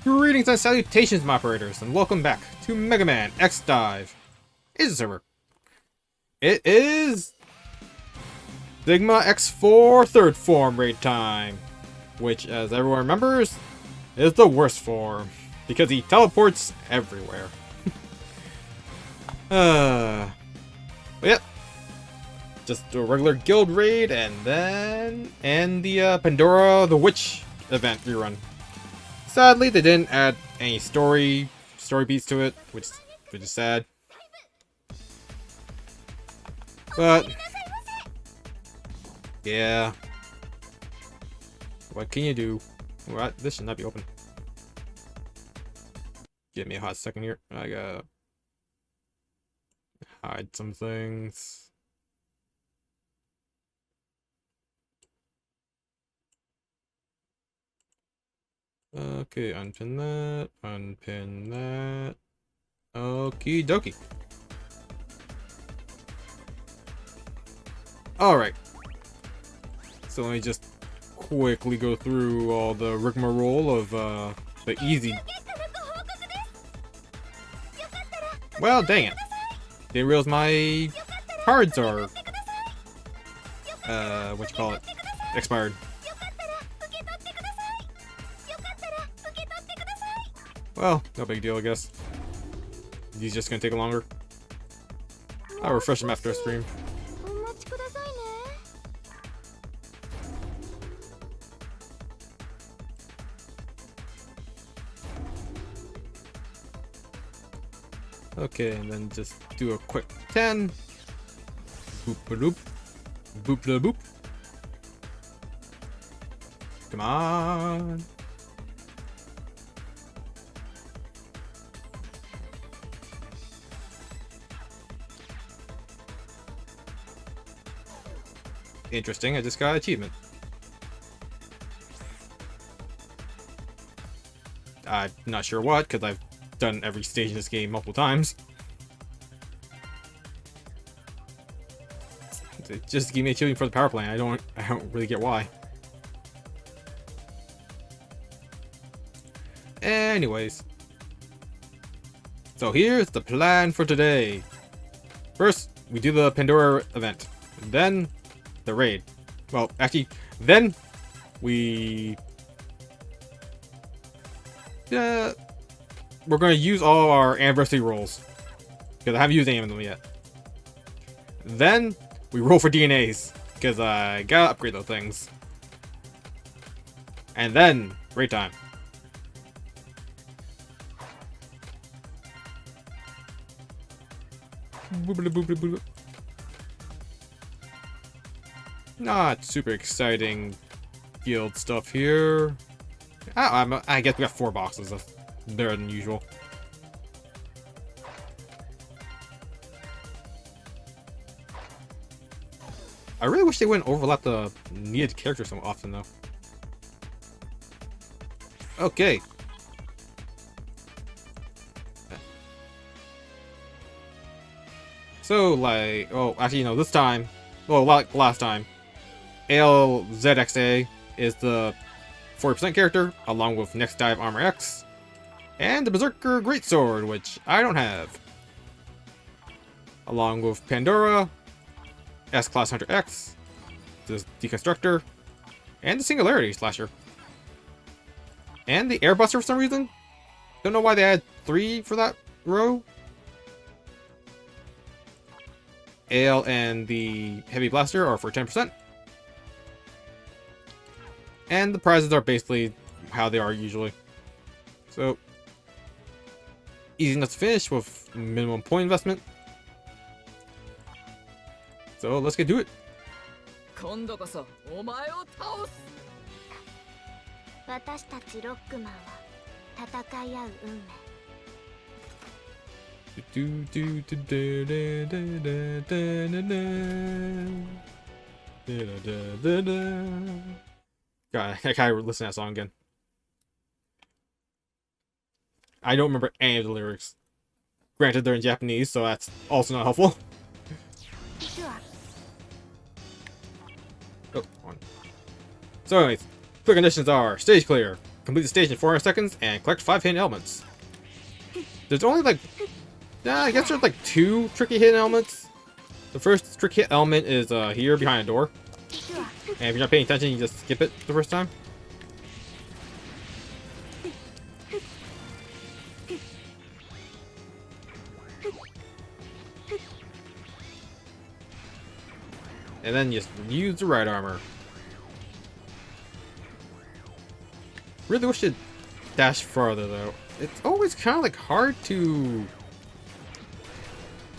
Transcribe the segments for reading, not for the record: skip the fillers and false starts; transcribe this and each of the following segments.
Greetings and salutations, my operators, and welcome back to MegaManXDiVE. Is a server. It is Sigma X4 third form raid time, which, as everyone remembers, is the worst form because he teleports everywhere. But yep, just do a regular guild raid and then the Pandora the Witch event rerun. Sadly, they didn't add any story beats to it, which is sad. But yeah, what can you do? What? This should not be open. Give me a hot second here. I gotta hide some things. Okay, unpin that, unpin that. Okie dokie. Alright. So let me just quickly go through all the rigmarole of the easy. Well, dang it. Didn't realize my cards are what you call it? Expired. Well, no big deal, I guess. He's just gonna take longer. I'll refresh him after a stream. Okay, and then just do a quick 10. Boop-a-doop. Boop-a-boop. Come on. Interesting, I just got an achievement. I'm not sure what, because I've done every stage in this game multiple times. Just give me a achievement for the power plant. I don't really get why. Anyways. So here's the plan for today. First, we do the Pandora event. And then the raid. Well, actually, then we're going to use all our anniversary rolls because I haven't used any of them yet. Then we roll for DNAs because I gotta upgrade those things. And then raid time. Not super exciting guild stuff here. I guess we got 4 boxes. That's better than usual. I really wish they wouldn't overlap the needed characters so often, though. Okay. So, like, oh, actually, no, this time, well, like last time, LZXA is the 40% character, along with NextDive Armor X, and the Berserker Greatsword, which I don't have. Along with Pandora, S-Class Hunter X, the Deconstructor, and the Singularity Slasher. And the Airbuster for some reason. Don't know why they had 3 for that row. Ale and the Heavy Blaster are for 10%. And the prizes are basically how they are usually. So, easy enough to finish with minimum point investment. So, let's get to it. 今度こそお前を倒す。私たちロックマンは戦い合う運命。God, I gotta listen to that song again. I don't remember any of the lyrics. Granted, they're in Japanese, so that's also not helpful. Oh, on. So anyways, quick conditions are stage clear, complete the stage in 400 seconds and collect 5 hidden elements. There's only like, I guess there's like 2 tricky hidden elements. The first tricky hit element is here behind a door. And if you're not paying attention, you just skip it the first time. And then just use the right armor. Really wish it dashed farther though. It's always kind of like hard to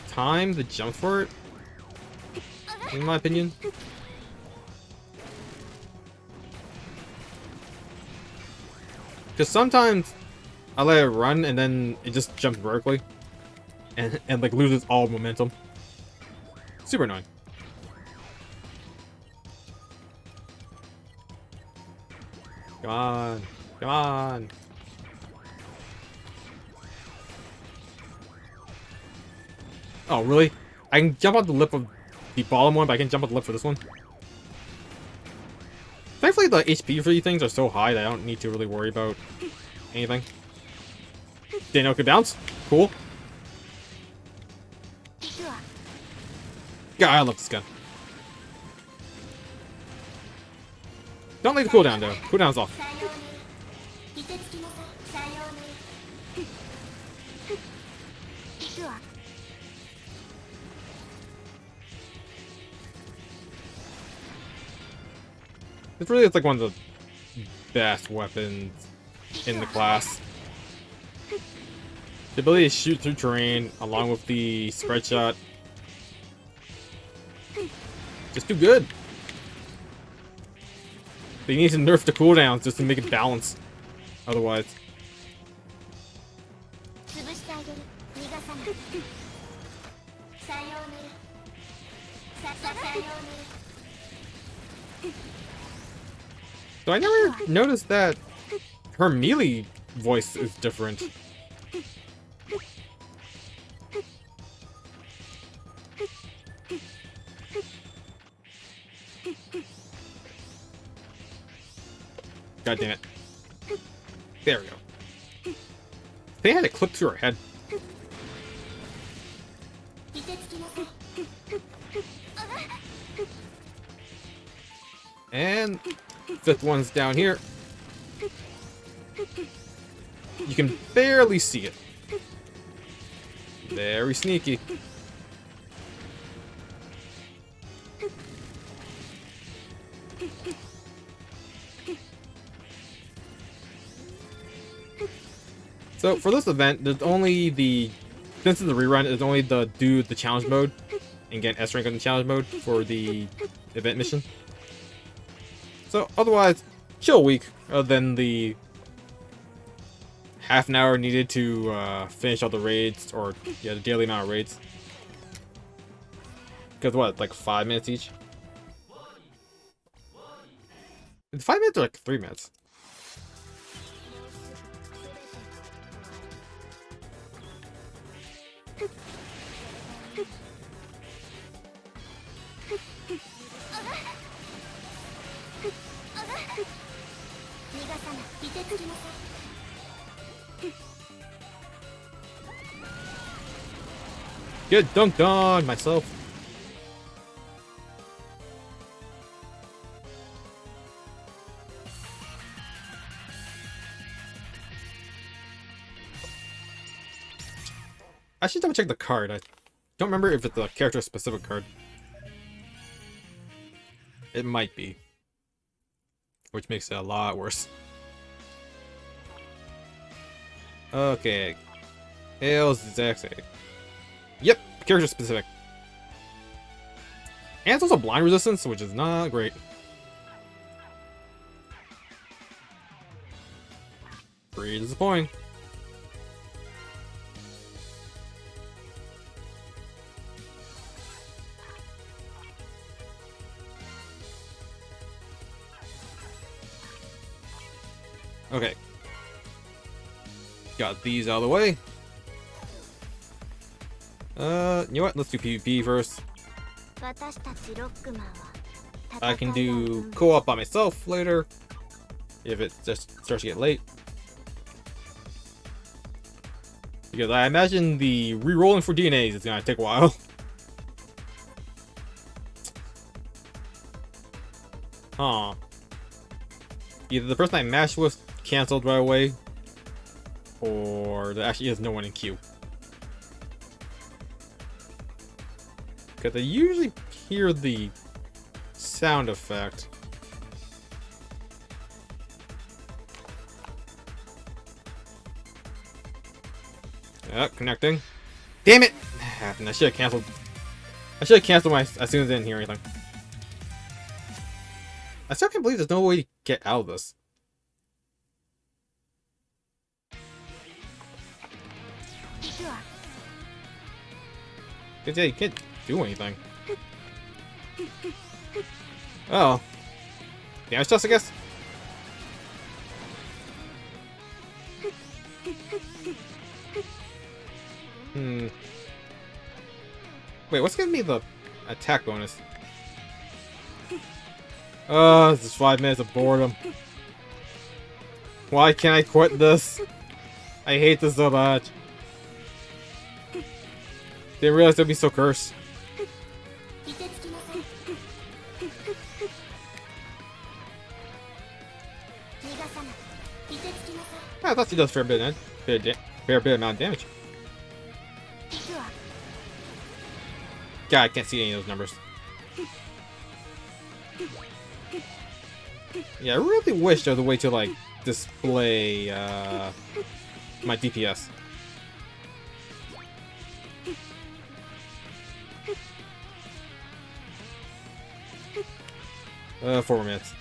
time the jump for it, in my opinion. Because sometimes I let it run and then it just jumps vertically and like loses all momentum. Super annoying. Come on. Come on. Oh, really? I can jump on the lip of the bottom one, but I can jump on the lip for this one. Thankfully, the HP for these things are so high that I don't need to really worry about anything. Didn't know it could bounce. Cool. God, I love this gun. Don't leave the cooldown though. Cooldown's off. This really is like one of the best weapons in the class. The ability to shoot through terrain along with the spread shot. Just too good. They need to nerf the cooldowns just to make it balance. Otherwise. So I never noticed that her melee voice is different. God damn it. There we go. They had a clip through her head. And fifth one's down here. You can barely see it. Very sneaky. So for this event, there's only the, since it's a rerun, there's only the do the challenge mode and get S rank on the challenge mode for the event mission. So otherwise, chill week, other than the half an hour needed to finish all the raids, or yeah, the daily amount of raids. Because what, like 5 minutes each? 5 minutes or like 3 minutes? Get dunked on myself. I should double check the card. I don't remember if it's a character specific card. It might be. Which makes it a lot worse. Okay. Hails Zaxay. Yep, character specific. And it's also blind resistance, which is not great. Pretty disappointing. Okay. Got these out of the way. You know what? Let's do PvP first. I can do co-op by myself later. if it just starts to get late. Because I imagine the re-rolling for DNAs is gonna take a while. Huh. Either the person I matched with canceled right away, or there actually is no one in queue. Because I usually hear the sound effect. Connecting. Damn it! I should have canceled. I should have canceled my as soon as I didn't hear anything. I still can't believe there's no way to get out of this. Yeah, you can't do anything. Oh. Damage test, I guess? Wait, what's gonna be the attack bonus? This is 5 minutes of boredom. Why can't I quit this? I hate this so much. Didn't realize it'd be so cursed. I thought she does fair bit amount of damage. God, I can't see any of those numbers. Yeah, I really wish there was a way to, like, display, my DPS. 4 minutes.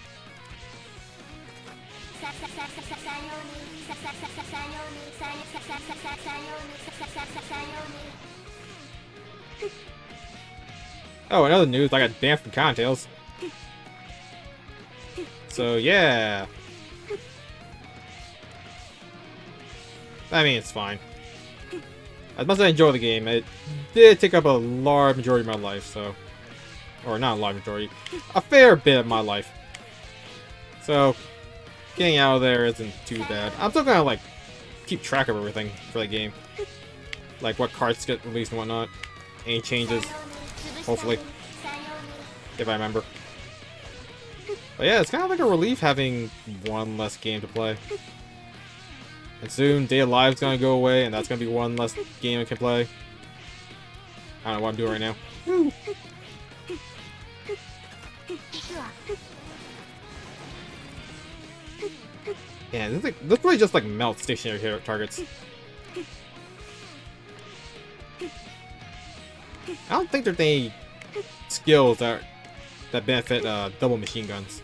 Oh, another news, I got banned from Cottontails. So, yeah. I mean, it's fine. As much as I enjoy the game, it did take up a large majority of my life, so... Or not a large majority. A fair bit of my life. So, getting out of there isn't too bad. I'm still gonna, like, keep track of everything for the game. Like, what cards get released and whatnot. Any changes. Hopefully. If I remember. But yeah, it's kind of like a relief having one less game to play. And soon, Day of Live's gonna go away, and that's gonna be one less game I can play. I don't know what I'm doing right now. Woo! Yeah, this really just like melts stationary targets. I don't think there's any skills that benefit double machine guns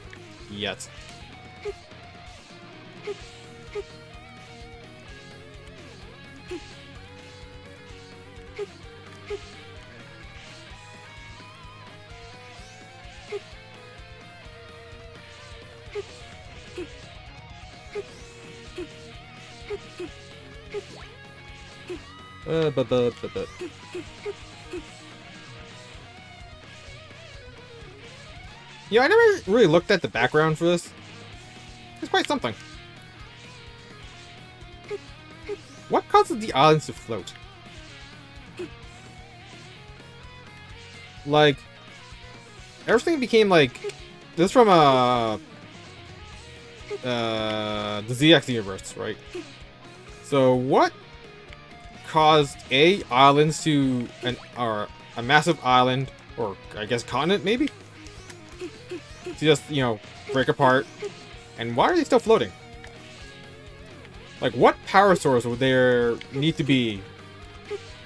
yet. Yeah, I never really looked at the background for this. It's quite something. What causes the islands to float? Like, everything became like... This is from the ZX universe, right? So what caused islands to or a massive island, or I guess continent maybe, to just, you know, break apart? And why are they still floating? Like, what power source would there need to be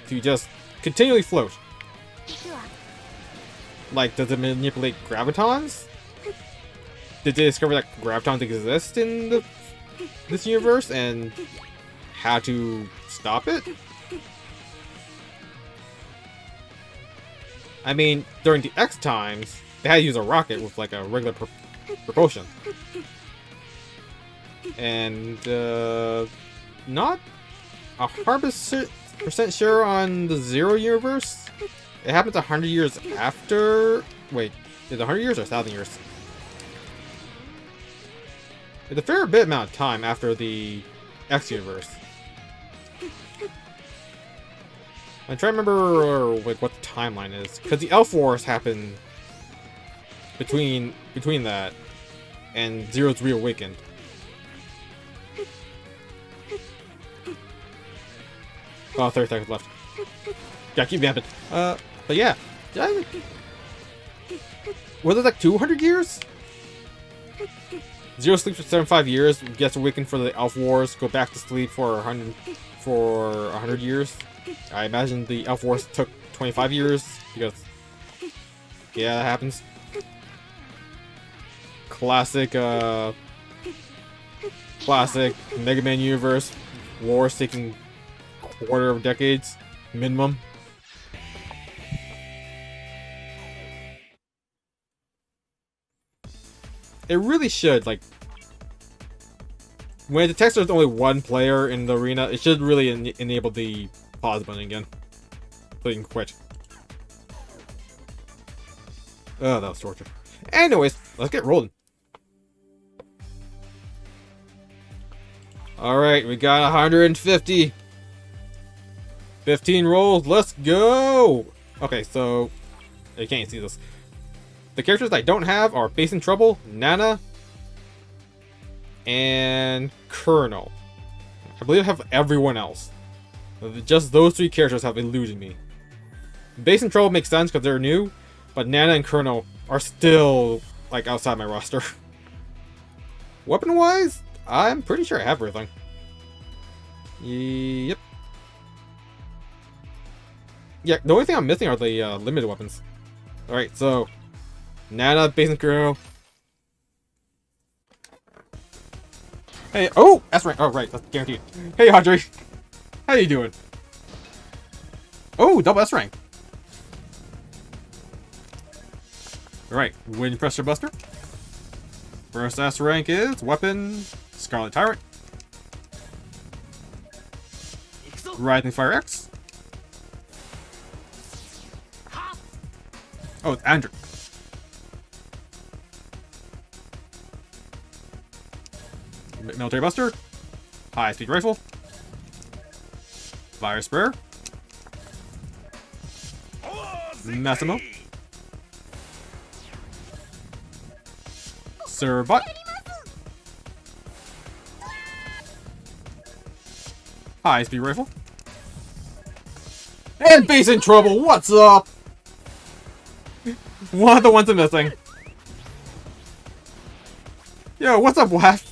to just continually float? Like, does it manipulate gravitons? Did they discover that gravitons exist in this universe and how to stop it? I mean, during the X times, they had to use a rocket with like a regular propulsion. And not 100% sure on the Zero universe. It happens 100 years after. Wait, is it 100 years or 1,000 years? It's a fair bit amount of time after the X universe. I'm trying to remember like what the timeline is, because the Elf Wars happened between that and Zero's Reawakened. Oh, 30 seconds left. Yeah, keep vamping. But yeah. Was it like 200 years? Zero sleeps for 75 years, gets awakened for the Elf Wars, go back to sleep for 100 years. I imagine the Elf Wars took 25 years, because... yeah, that happens. Classic Mega Man universe. Wars taking quarter of decades, minimum. It really should, like... when it detects there's only one player in the arena, it should really enable the pause button again. So you can quit. Oh, that was torture. Anyways, let's get rolling. Alright, we got 150. 15 rolls, let's go! Okay, so... you can't see this. The characters I don't have are Base in Trouble, Nana, and Colonel. I believe I have everyone else. Just those three characters have eluded me. Base in Trouble makes sense because they're new, but Nana and Colonel are still, like, outside my roster. Weapon-wise, I'm pretty sure I have everything. Yep. Yeah, the only thing I'm missing are the limited weapons. Alright, so... Nana, Base and Colonel. Hey, oh! S rank. Oh, right, that's guaranteed. Hey, Audrey. How you doing? Oh, double S rank. Alright, Wind Pressure Buster. First S rank is Weapon, Scarlet Tyrant. Rising Fire X. Oh, it's Andrew. Military Buster. High Speed Rifle. Fire Sprayer. Massimo. Sir-Bot. High Speed Rifle. And Base in Trouble, what's up? One of the ones I'm missing. Yo, what's up, Waff?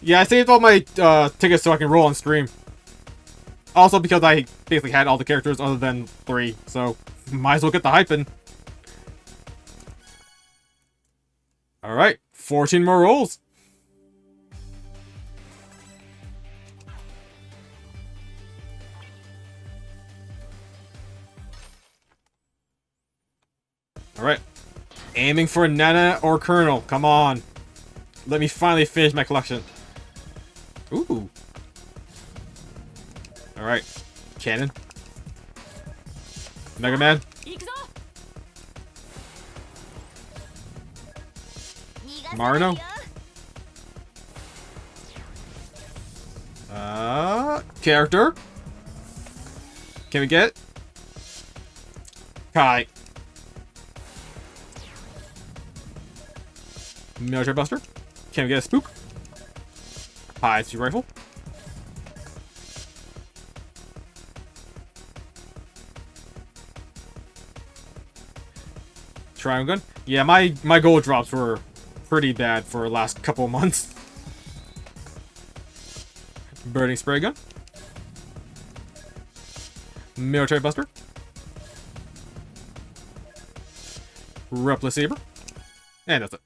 Yeah, I saved all my tickets so I can roll on stream. Also because I basically had all the characters other than 3, so might as well get the hype in. Alright, 14 more rolls. Alright. Aiming for Nana or Colonel. Come on. Let me finally finish my collection. Ooh. Alright. Cannon. Mega Man. Marino. Character. Can we get it? Kai. Military Buster. Can we get a Spook? High Speed Rifle. Triangle Gun. Yeah, my gold drops were pretty bad for the last couple of months. Burning Spray Gun. Military Buster. Repla Saber. And that's it.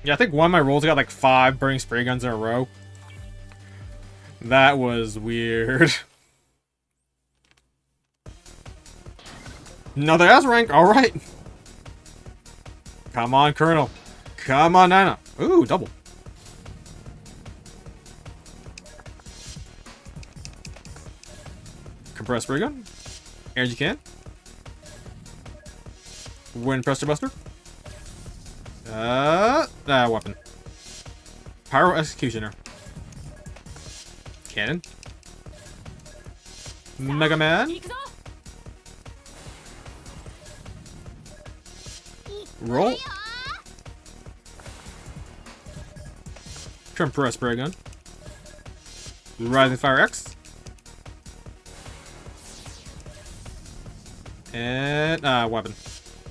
Yeah, I think one of my rolls got like 5 burning spray guns in a row. That was weird. Another S rank, alright. Come on, Colonel. Come on, Nana. Ooh, double. Compressed spray gun. Energy can. Wind Pressure Buster. Weapon. Pyro Executioner. Cannon. Mega Man. Roll. Tempura Spray Gun. Rising Fire X. And, weapon.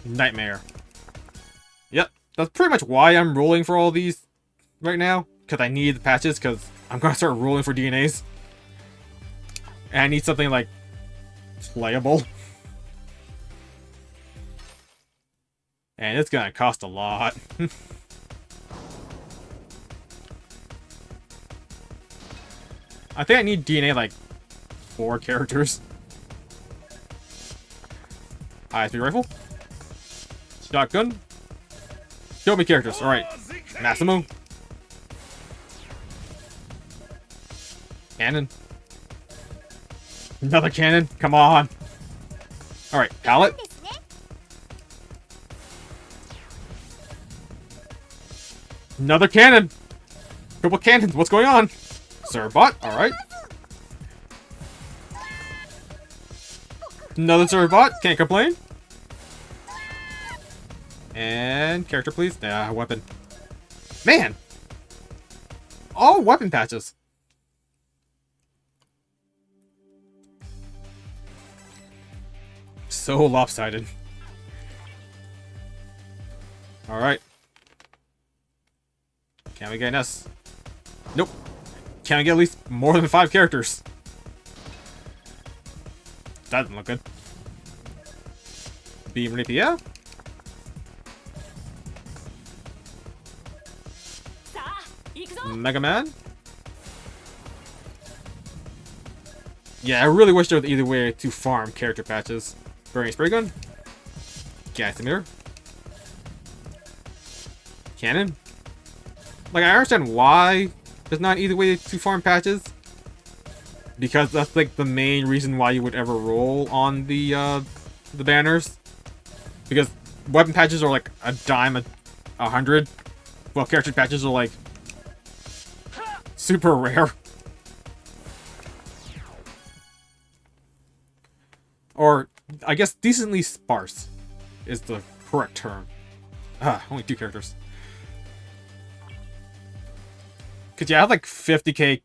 Nightmare. Yep, that's pretty much why I'm rolling for all these right now. Because I need the patches, because I'm going to start rolling for DNAs. And I need something, like, playable. And it's going to cost a lot. I think I need DNA, like, 4 characters. ISP rifle. Shotgun. Show me characters. Alright. Massimo. Cannon. Another cannon. Come on. Alright. Pallet. Another cannon. Couple cannons. What's going on? Servbot. Alright. Another Servbot. Can't complain. And character, please. Weapon. Man! All weapon patches. So lopsided. Alright. Can we get an S? Nope. Can we get at least more than 5 characters? That doesn't look good. Beam Rapier. Mega Man. Yeah, I really wish there was either way to farm character patches. Burning Spray Gun. Gas emitter. Cannon. Like, I understand why there's not either way to farm patches. Because that's like the main reason why you would ever roll on the banners. Because weapon patches are like a dime a 100. Well, character patches are like super rare. Or, I guess decently sparse is the correct term. Only 2 characters. Cause yeah, I have like 50k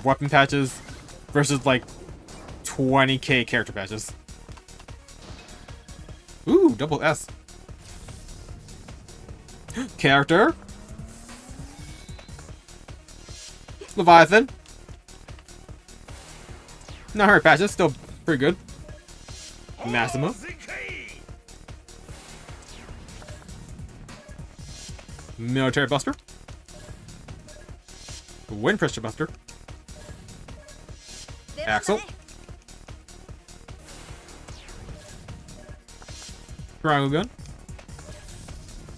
weapon patches versus like 20k character patches. Ooh, double S. Character. Leviathan. Not hurt patches, still pretty good. Massimo. Military Buster. Wind Pressure Buster. Axel. Triangle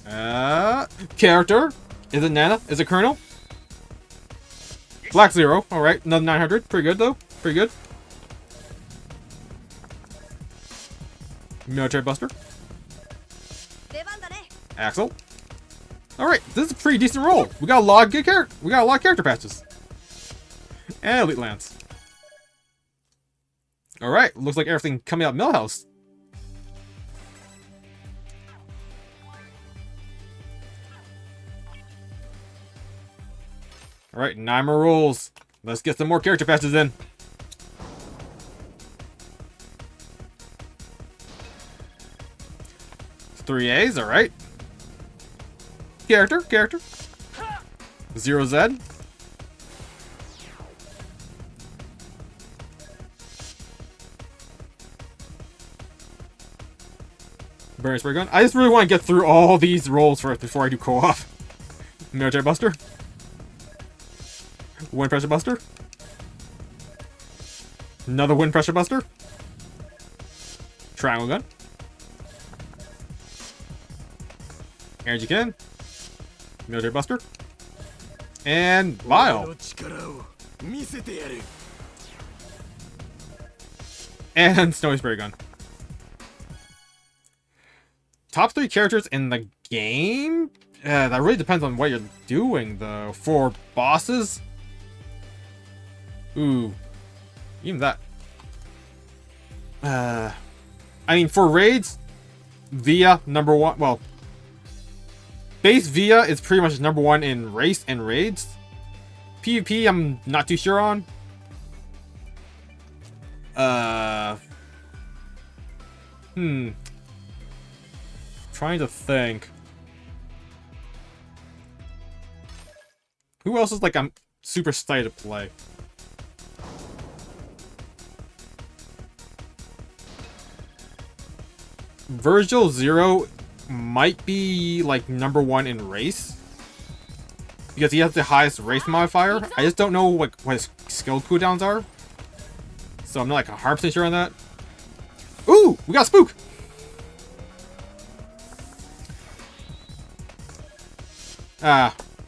Gun. Character. Is it Nana? Is it Colonel? Black Zero. Alright, another 900. Pretty good, though. Pretty good. Military Buster. Axel. Alright, this is a pretty decent roll. We got a lot of good character patches. And Elite Lance. Alright, looks like everything coming out Millhouse. Alright, 9 more rolls. Let's get some more character patches in. Three A's, alright. Character. 0Z. Burning Spray Gun. I just really want to get through all these rolls first before I do co-op. Military Buster. Wind Pressure Buster. Another Wind Pressure Buster. Triangle Gun. Energy Cannon. Military Buster. And Vial. And Snowy Spray Gun. Top 3 characters in the game? That really depends on what you're doing, though. For bosses? Ooh. Even that. I mean, for raids, Via, #1. Well, base Via is pretty much #1 in race and raids. PvP, I'm not too sure on. Trying to think. Who else is like I'm super excited to play? Virgil Zero might be like #1 in race. Because he has the highest race modifier. I just don't know like what his skill cooldowns are. So I'm not like 100% sure on that. Ooh! We got Spook!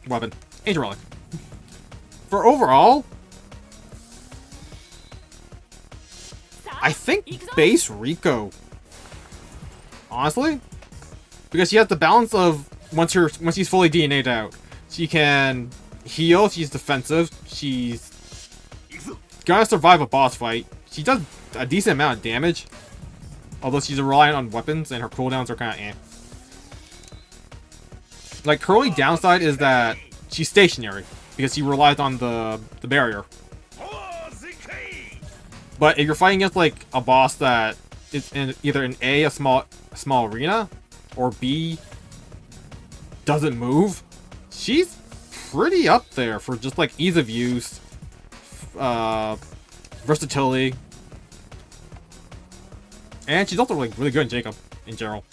Weapon. Angel Relic. For overall, I think base Rico. Honestly, because she has the balance of once she's fully DNA'd out, she can heal. She's defensive. She's gonna survive a boss fight. She does a decent amount of damage, although she's reliant on weapons and her cooldowns are kind of eh. Like her only downside is that she's stationary because she relies on the barrier. But if you're fighting against like a boss that is in either in a small arena, or B doesn't move, she's pretty up there for just like ease of use, versatility, and she's also like really good in Jacob in general.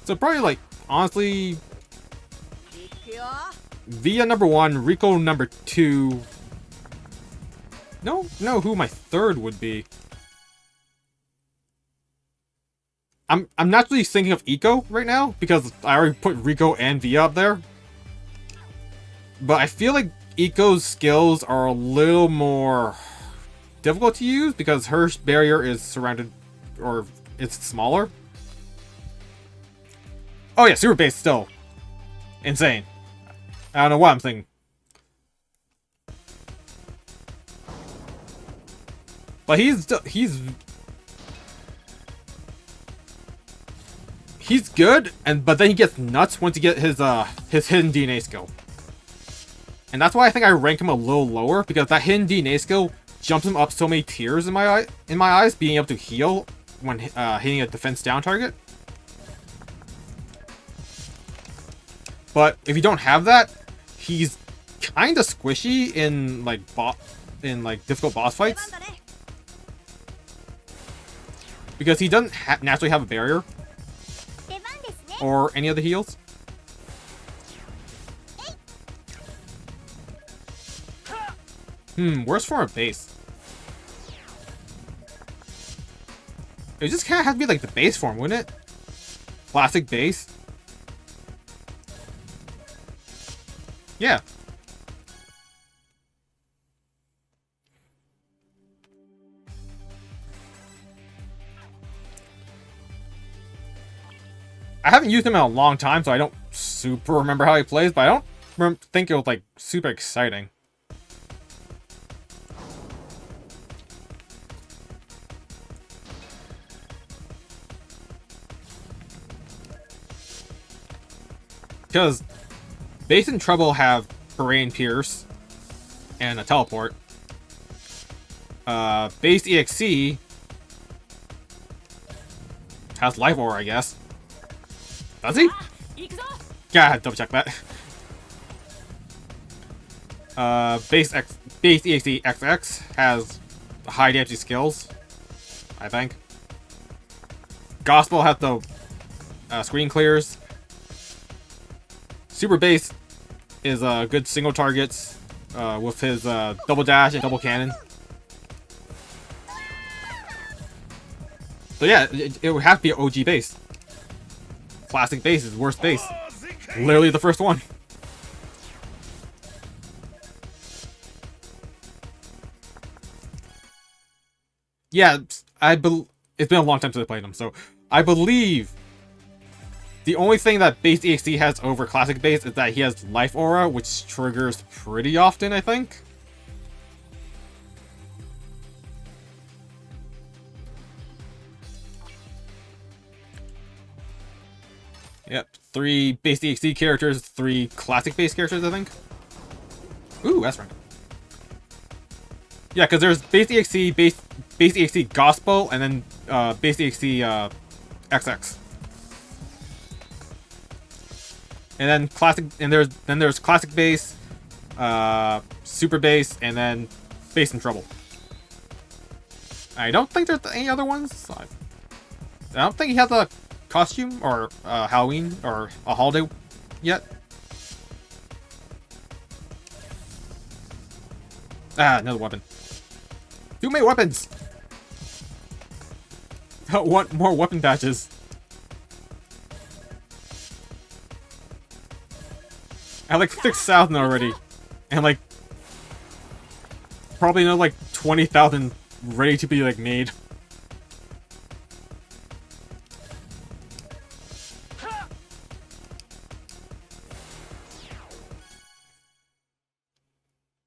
So probably like honestly, Via #1, Rico #2. No, who my third would be. I'm naturally thinking of Eco right now because I already put Rico and Via up there. But I feel like Eco's skills are a little more difficult to use because her barrier is surrounded, or it's smaller. Oh yeah, super base still insane. I don't know what I'm thinking. But he's good, but then he gets nuts once you get his hidden DNA skill. And that's why I think I rank him a little lower, because that hidden DNA skill jumps him up so many tiers in my eyes, being able to heal when hitting a defense down target. But if you don't have that, he's kind of squishy in like difficult boss fights, because he doesn't naturally have a barrier or any of the heals. Worst form of base. It just kind of has to be like the base form, wouldn't it? Classic base. Yeah. I haven't used him in a long time, so I don't super remember how he plays, but I don't think it was like super exciting. Because base and Trouble have Terrain Pierce and a teleport. Base EXC has Life Aura, I guess. Does he? Gotta double check that. Base EXC XX has high damage skills, I think. Gospel has the screen clears. Super Base is good single targets with his double dash and double cannon. So yeah, it would have to be an OG base. classic base is worst base. Literally the first one. Yeah, it's been a long time since I played them, so I believe the only thing that base EXE has over classic base is that he has life aura, which triggers pretty often, I think. Yep, 3 base EXE characters, 3 classic base characters, I think. Ooh, that's right. Yeah, because there's base EXE, base EXE Gospel, and then base EXE XX. And then classic, and there's classic base, super base, and then base in trouble. I don't think there's any other ones. I don't think he has a costume or Halloween or a holiday yet. Ah, another weapon. Too many weapons. I want more weapon patches. I have like 6,000 already, and like probably another like 20,000 ready to be like made.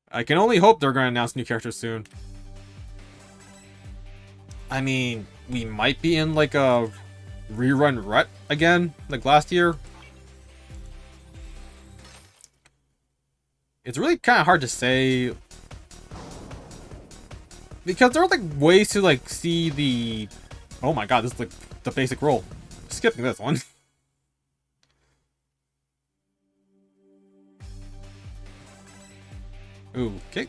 I can only hope they're going to announce new characters soon. I mean, we might be in like a rerun rut again, like last year. It's really kind of hard to say, because there are like ways to like see the... Oh my god, this is like the basic role. Skipping this one. Ooh, okay.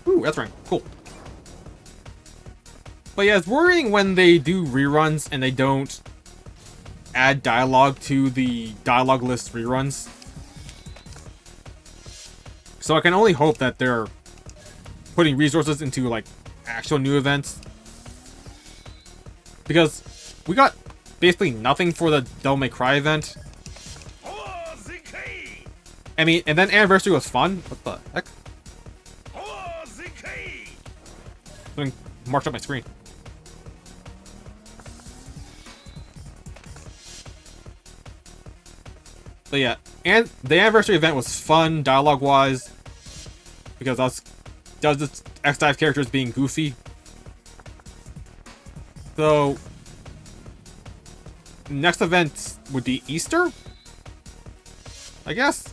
Ooh, that's right. Cool. But yeah, it's worrying when they do reruns and they don't add dialogue to the dialogue list reruns. So I can only hope that they're putting resources into like actual new events. Because we got basically nothing for the Devil May Cry event. I mean, and then Anniversary was fun. What the heck? Something marked up my screen. But yeah, and the Anniversary event was fun, dialogue-wise, because that was just XDive characters being goofy. So, next event would be Easter, I guess.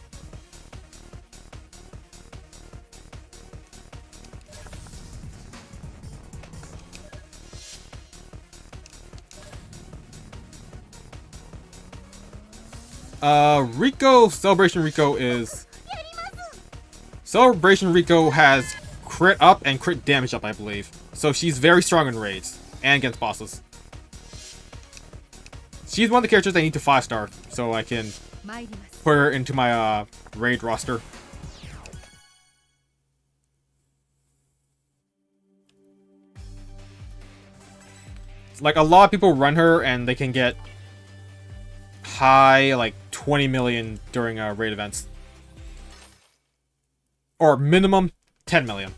Celebration Rico has crit up and crit damage up, I believe. So she's very strong in raids and against bosses. She's one of the characters I need to 5-star, so I can put her into my raid roster. Like, a lot of people run her and they can get high, like 20 million during raid events. Or minimum 10 million.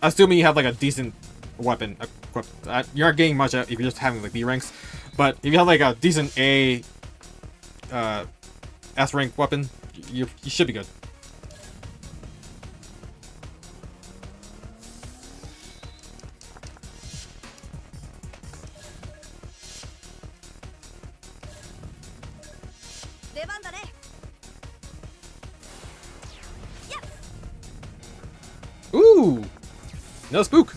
Assuming you have like a decent weapon equipped. You're not getting much if you're just having like B ranks. But if you have like a decent S rank weapon, you should be good. Ooh! No spook!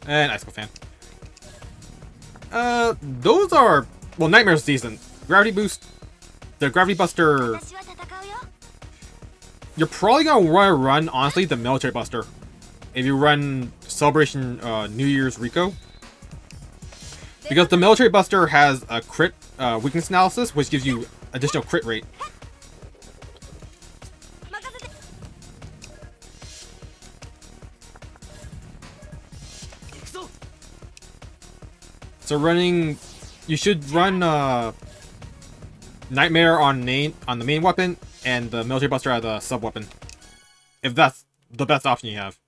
And Ice Fan. Those are... Well, Nightmare's decent. Gravity Boost. The Gravity Buster... You're probably gonna run, honestly, the Military Buster. If you run Celebration New Year's Rico. Because the Military Buster has a crit weakness analysis, which gives you additional crit rate. So you should run Nightmare on the main weapon, and the Military Buster as a sub weapon, if that's the best option you have.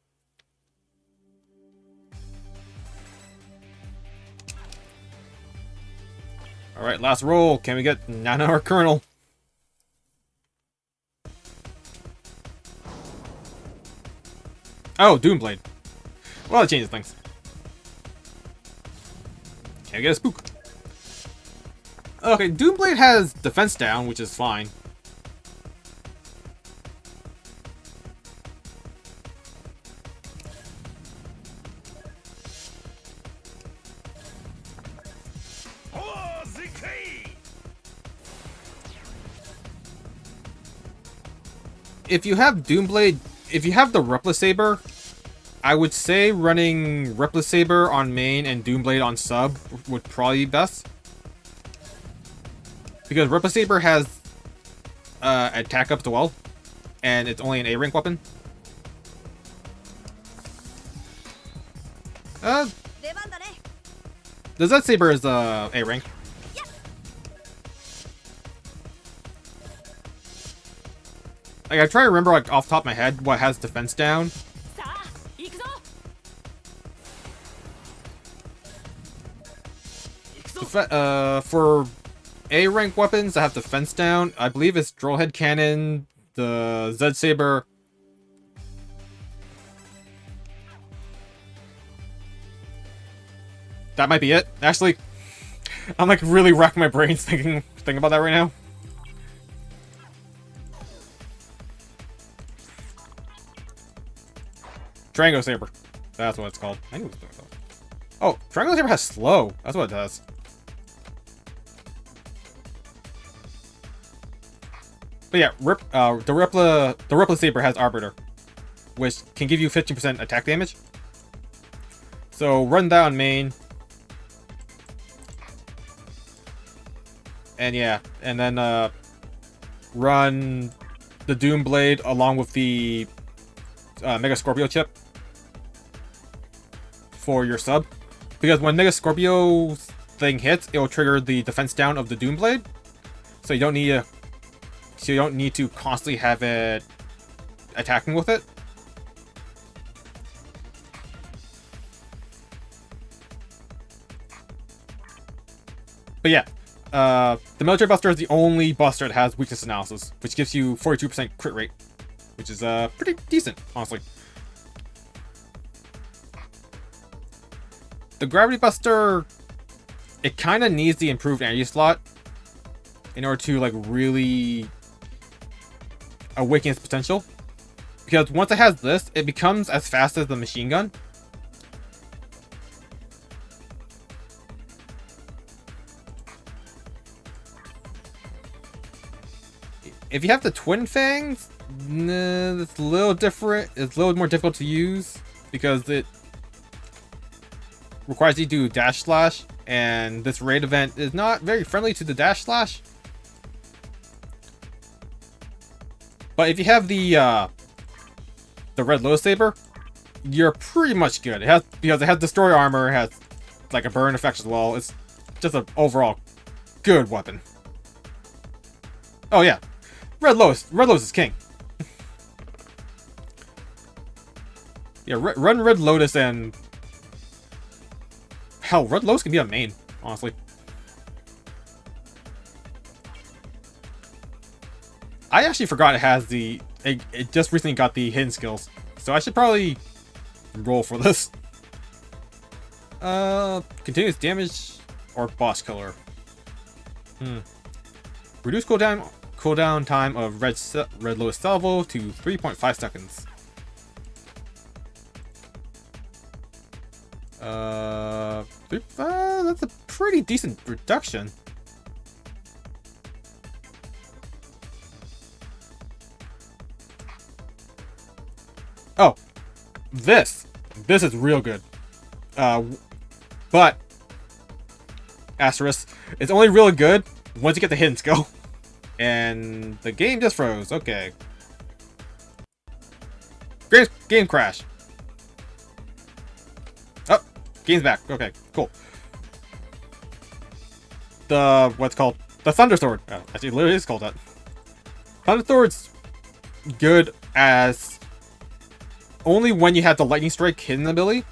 All right, last roll. Can we get 9-hour Colonel? Oh, Doomblade. Well, that changes things. Can we get a spook? Okay, Doomblade has defense down, which is fine. If you have Doomblade, if you have the Repla Saber, I would say running Repla Saber on main and Doomblade on sub would probably be best. Because Repla Saber has attack up to 12, and it's only an A rank weapon. The Z Saber is A rank. Like, I try to remember, like, off the top of my head what has defense down. For A rank weapons that have defense down, I believe it's Drollhead Cannon, the Z Saber. That might be it. Actually, I'm like really racking my brains thinking about that right now. Triangle Saber. That's what it's called. I knew it was doing that. Oh, Triangle Saber has slow. That's what it does. But yeah, the Repla Saber has Arbiter, which can give you 15% attack damage. So run that on main. And yeah, and then run the Doomblade along with the Mega Scorpio chip for your sub, because when Mega Scorpio thing hits, it will trigger the defense down of the Doomblade, so you don't need to constantly have it attacking with it. But yeah, the Military Buster is the only Buster that has weakness analysis, which gives you 42% crit rate, which is pretty decent, honestly. The Gravity Buster, it kind of needs the improved energy slot in order to like really awaken its potential, because once it has this, it becomes as fast as the machine gun. If you have the Twin Fangs, it's a little different. It's a little more difficult to use because it requires you to do dash slash, and this raid event is not very friendly to the dash slash. But if you have the Red Lotus Saber, you're pretty much good. Because it has destroy armor, it has like a burn effect as well. It's just an overall good weapon. Oh yeah, Red Lotus is king. Yeah, run Red Lotus, and hell, Red Lotus can be a main, honestly. I actually forgot it has it just recently got the hidden skills, so I should probably roll for this. Continuous damage or boss killer. Reduce cooldown time of Red Lotus Salvo to 3.5 seconds. That's a pretty decent reduction. Oh, this This is real good. But asterisk, it's only really good once you get the hidden skill. And the game just froze. Okay. Game crash. Oh, game's back. Okay, cool. What's called the Thunder Sword. Oh, actually, it literally is called that. Thunder Sword's good as only when you have the Lightning Strike hidden ability,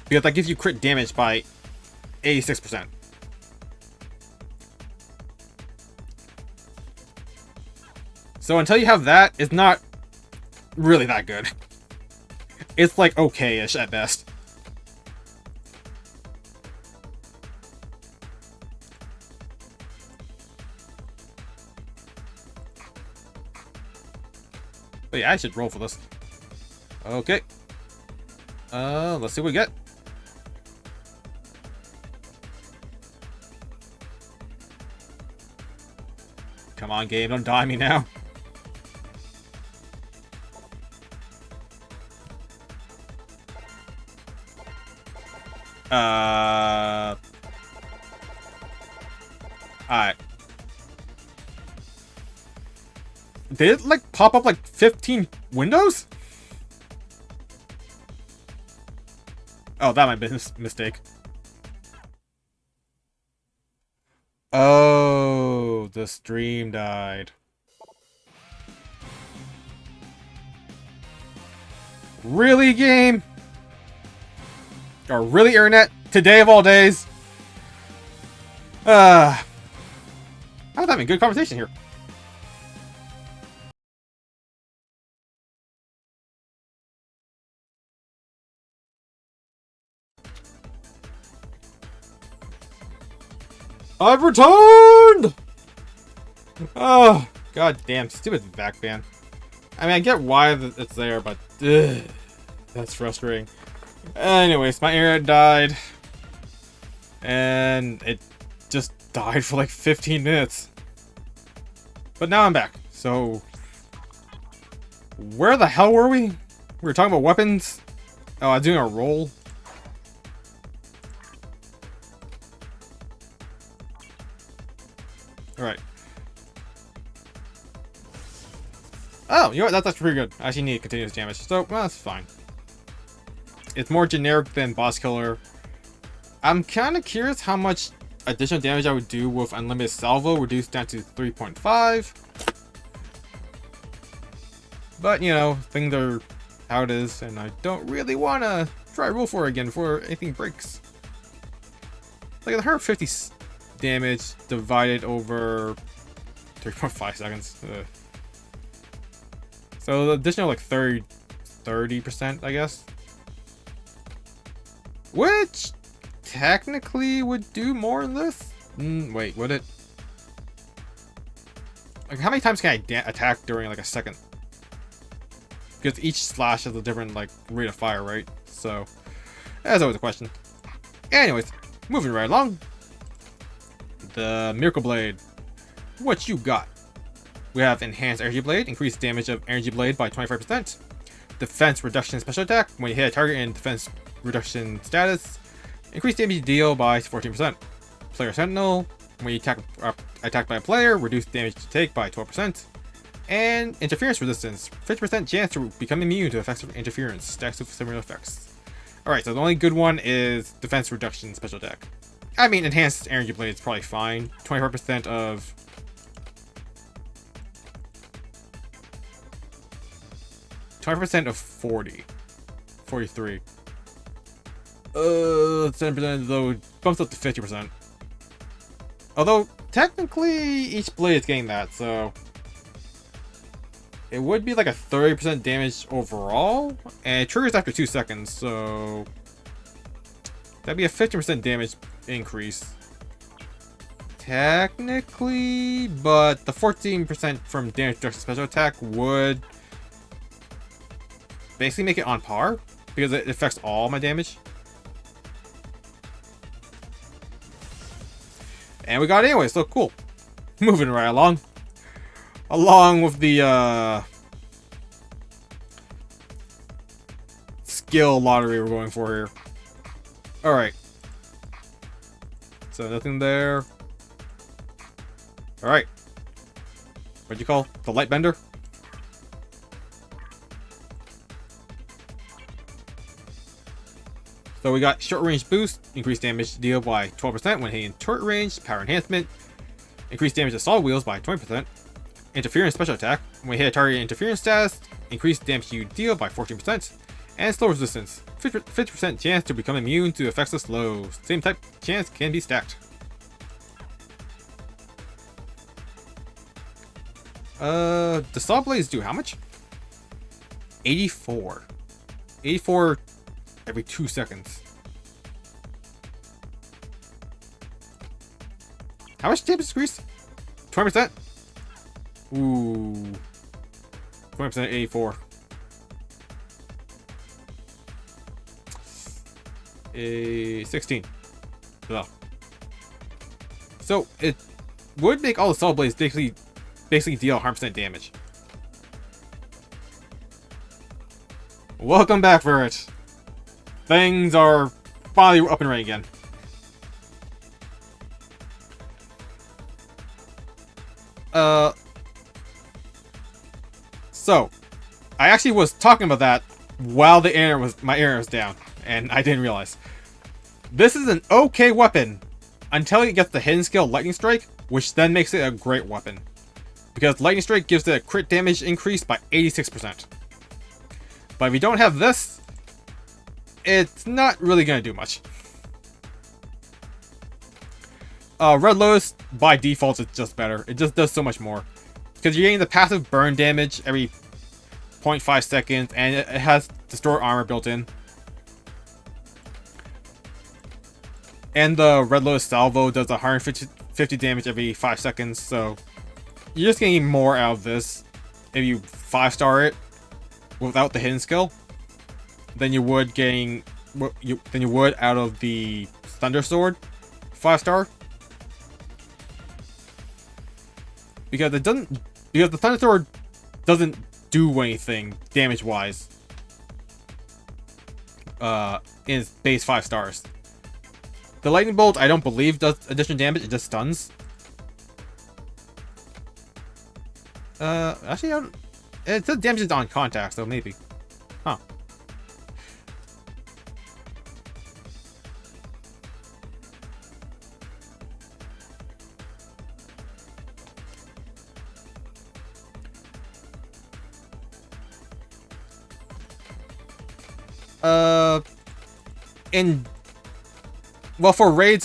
because that gives you crit damage by 86%. So until you have that, it's not really that good. It's like okay-ish at best. But yeah, I should roll for this. Okay. Let's see what we get. Come on, game, don't die me now. Alright. Did it, like, pop up, like, 15 windows? Oh, that might be a mistake. Oh, the stream died. Really, game? Or really, internet? Today of all days? I was having a good conversation here. I've returned! Oh, god damn, stupid back ban. I mean, I get why it's there, but ugh, that's frustrating. Anyways, my internet died. And it just died for like 15 minutes. But now I'm back, so... Where the hell were we? We were talking about weapons? Oh, I was doing a roll. Alright. Oh, you know what? That's pretty good. I actually need continuous damage, so, well, that's fine. It's more generic than Boss Killer. I'm kind of curious how much additional damage I would do with Unlimited Salvo, reduced down to 3.5. But, you know, things are how it is, and I don't really want to try Rule 4 again before anything breaks. Like, 150 damage divided over 3.5 seconds. Ugh. So the additional like 30%, I guess. Which technically would do more than this. Wait, would it? Like, how many times can I attack during like a second? Because each slash has a different like rate of fire, right? So that's always a question. Anyways, moving right along. The Miracle Blade. What you got? We have Enhanced Energy Blade, increased damage of Energy Blade by 25%. Defense Reduction Special Attack, when you hit a target in defense reduction status, increased damage deal by 14%. Player Sentinel, when you attacked by a player, reduced damage to take by 12%. And Interference Resistance, 50% chance to become immune to effects of interference, stacks with similar effects. Alright, so the only good one is Defense Reduction Special Attack. I mean, Enhanced Energy Blade is probably fine. 25% of... 20% of 40. 43. 10% though bumps up to 50%. Although, technically, each blade is getting that, so... It would be like a 30% damage overall, and it triggers after 2 seconds, so... That'd be a 50% damage increase. Technically, but the 14% from damage reduction special attack would basically make it on par, because it affects all my damage. And we got it anyway, so cool. Moving right along. Along with the skill lottery we're going for here. Alright. So nothing there. Alright. What'd you call the light bender? So we got short range boost, increased damage deal by 12% when hitting turret range, power enhancement, increased damage to solid wheels by 20%, interference special attack, when you hit a target interference status, increased damage you deal by 14%, and slow resistance, 50% chance to become immune to effects of slow. Same type chance can be stacked. The saw blades do how much? 84. 84 every 2 seconds. How much damage increase? 20%? Ooh. 20% 84. A 16. So it would make all the saw blades basically deal 100% damage. Welcome back, Vert. Things are finally up and running again. So I actually was talking about that while my internet was down, and I didn't realize. This is an okay weapon until it gets the hidden skill Lightning Strike, which then makes it a great weapon. Because Lightning Strike gives it a crit damage increase by 86%. But if you don't have this, it's not really going to do much. Red Lotus, by default, is just better. It just does so much more. Because you're getting the passive burn damage every 0.5 seconds, and it has Destroy Armor built in. And the Red Lotus Salvo does 150 damage every 5 seconds, so you're just getting more out of this if you 5-star it without the hidden skill than you would out of the Thunder Sword 5-star. Because the Thunder Sword doesn't do anything damage-wise in its base 5 stars. The Lightning Bolt, I don't believe, does additional damage. It just stuns. Actually, it says damages on contact, so maybe. Huh. Well, for raids,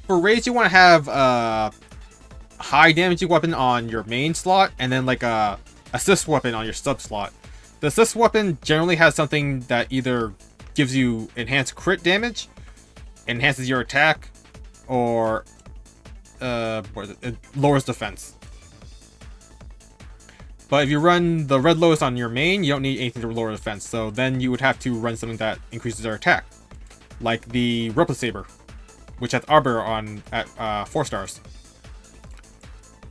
you want to have high damaging weapon on your main slot, and then like a assist weapon on your sub slot. The assist weapon generally has something that either gives you enhanced crit damage, enhances your attack, or it lowers defense. But if you run the Red Lotus on your main, you don't need anything to lower defense, so then you would have to run something that increases their attack. Like the Replicate Saber, which has Arbor on at 4 stars.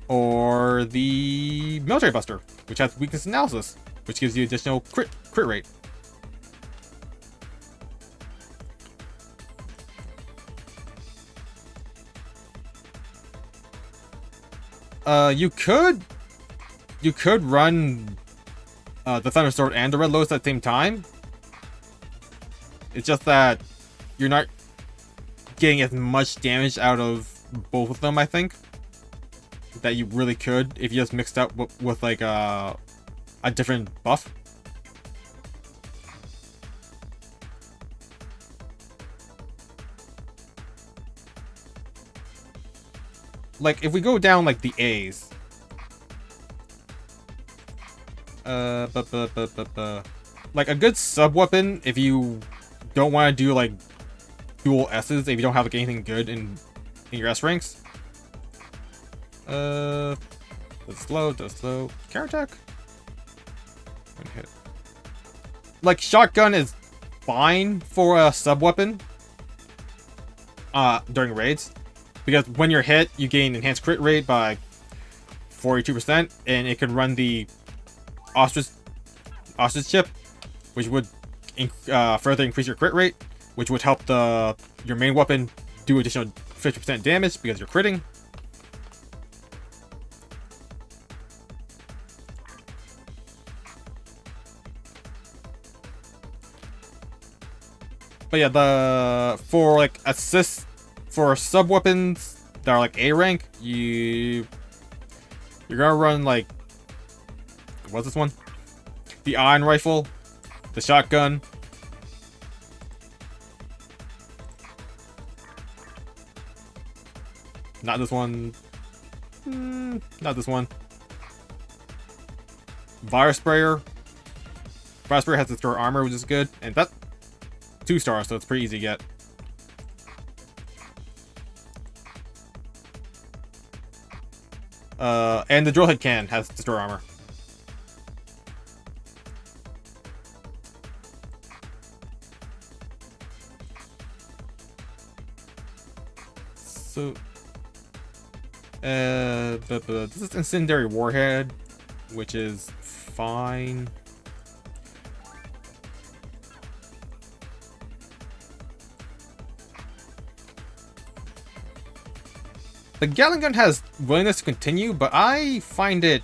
Or the Military Buster, which has Weakness Analysis, which gives you additional crit rate. You could run the Thunder Sword and the Red Lotus at the same time. It's just that you're not getting as much damage out of both of them, I think, that you really could if you just mixed up with like a different buff. Like if we go down like the A's, like a good sub weapon if you don't want to do like dual S's, if you don't have like anything good in your S ranks. Does slow. Counter attack? One hit. Like shotgun is fine for a sub weapon during raids, because when you're hit, you gain enhanced crit rate by 42%, and it can run the ostrich chip, which would further increase your crit rate, which would help your main weapon do additional 50% damage because you're critting. But yeah, for like assists for sub weapons that are like A rank, you're gonna run like, what's this one? The iron rifle, the shotgun. Not this one. Not this one. Virus sprayer. Virus sprayer has destroy armor, which is good, and that's 2 stars, so it's pretty easy to get. And the drill head cannon has destroy armor. So, this is incendiary warhead, which is fine. The Gatling gun has willingness to continue, but I find it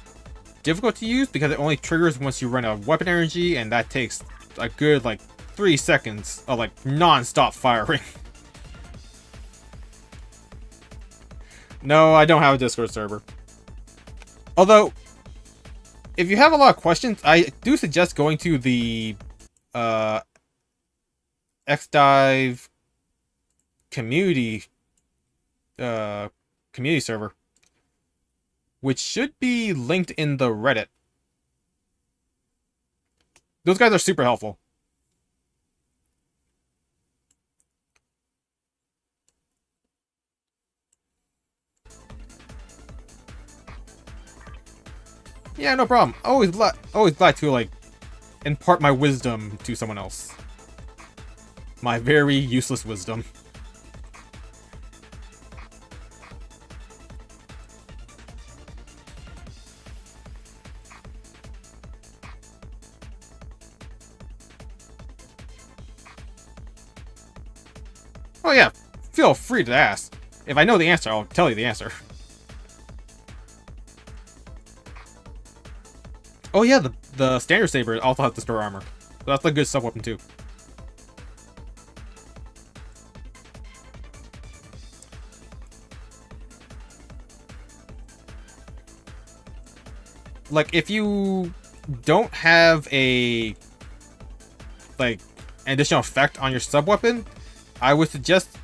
difficult to use because it only triggers once you run out of weapon energy, and that takes a good like 3 seconds of like non-stop firing. No, I don't have a Discord server. Although, if you have a lot of questions, I do suggest going to the XDiVE community server, which should be linked in the Reddit. Those guys are super helpful. Yeah, no problem. Always glad to like impart my wisdom to someone else. My very useless wisdom. Oh yeah, feel free to ask. If I know the answer, I'll tell you the answer. Oh yeah, the standard saber also has destroy armor. So that's a good sub weapon too. Like if you don't have a like an additional effect on your sub weapon, I would suggest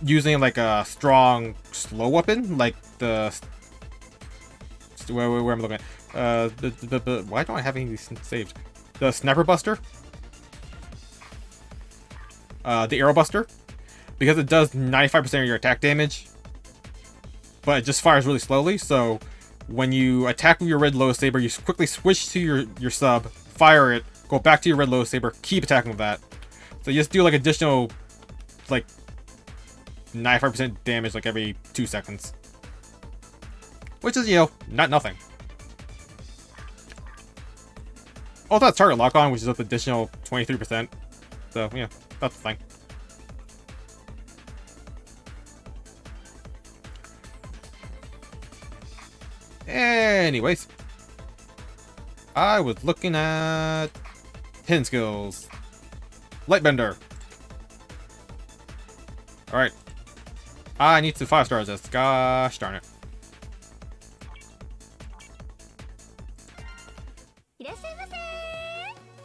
using like a strong slow weapon, like the where am I looking at? Why don't I have any of these saved? The Sniper Buster, the Arrow Buster, because it does 95% of your attack damage, but it just fires really slowly. So when you attack with your red low saber, you quickly switch to your sub, fire it, go back to your red low saber, keep attacking with that. So you just do like additional like 95% damage like every 2 seconds, which is, you know, not nothing. Also, that's target lock on, which is up additional 23%. So yeah, that's the thing. Anyways, I was looking at hidden skills. Lightbender. Alright. I need to 5 stars this. Gosh darn it.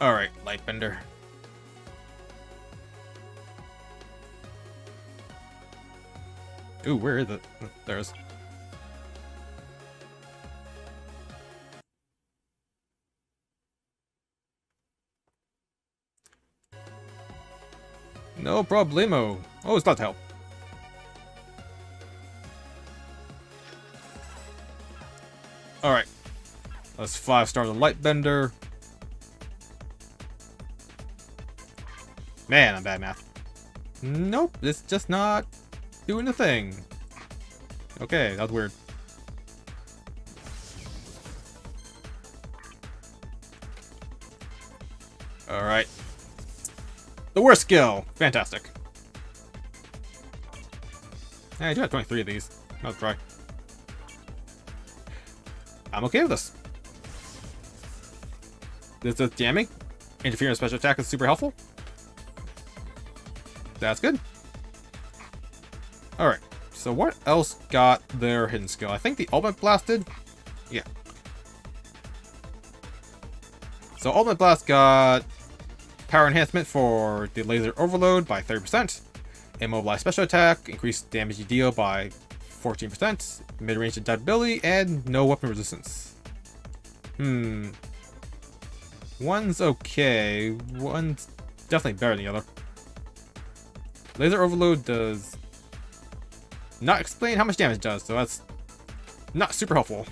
Alright, Lightbender. Ooh, where is it? There's. No problemo. Oh, it's not to help. Alright. Let's 5-star the Lightbender. Man, I'm bad at math. Nope, it's just not doing the thing. Okay, that was weird. Alright. The worst skill. Fantastic. Hey, I do have 23 of these. I'll try. I'm okay with this. This is jamming. Interference special attack is super helpful. That's good. Alright. So what else got their hidden skill? I think the Ultimate Blast did? Yeah. So Ultimate Blast got power enhancement for the laser overload by 30%. Immobilize special attack, increased damage you deal by 14%. Mid-range adaptability, and no weapon resistance. One's okay. One's definitely better than the other. Laser overload does not explain how much damage it does, so that's not super helpful.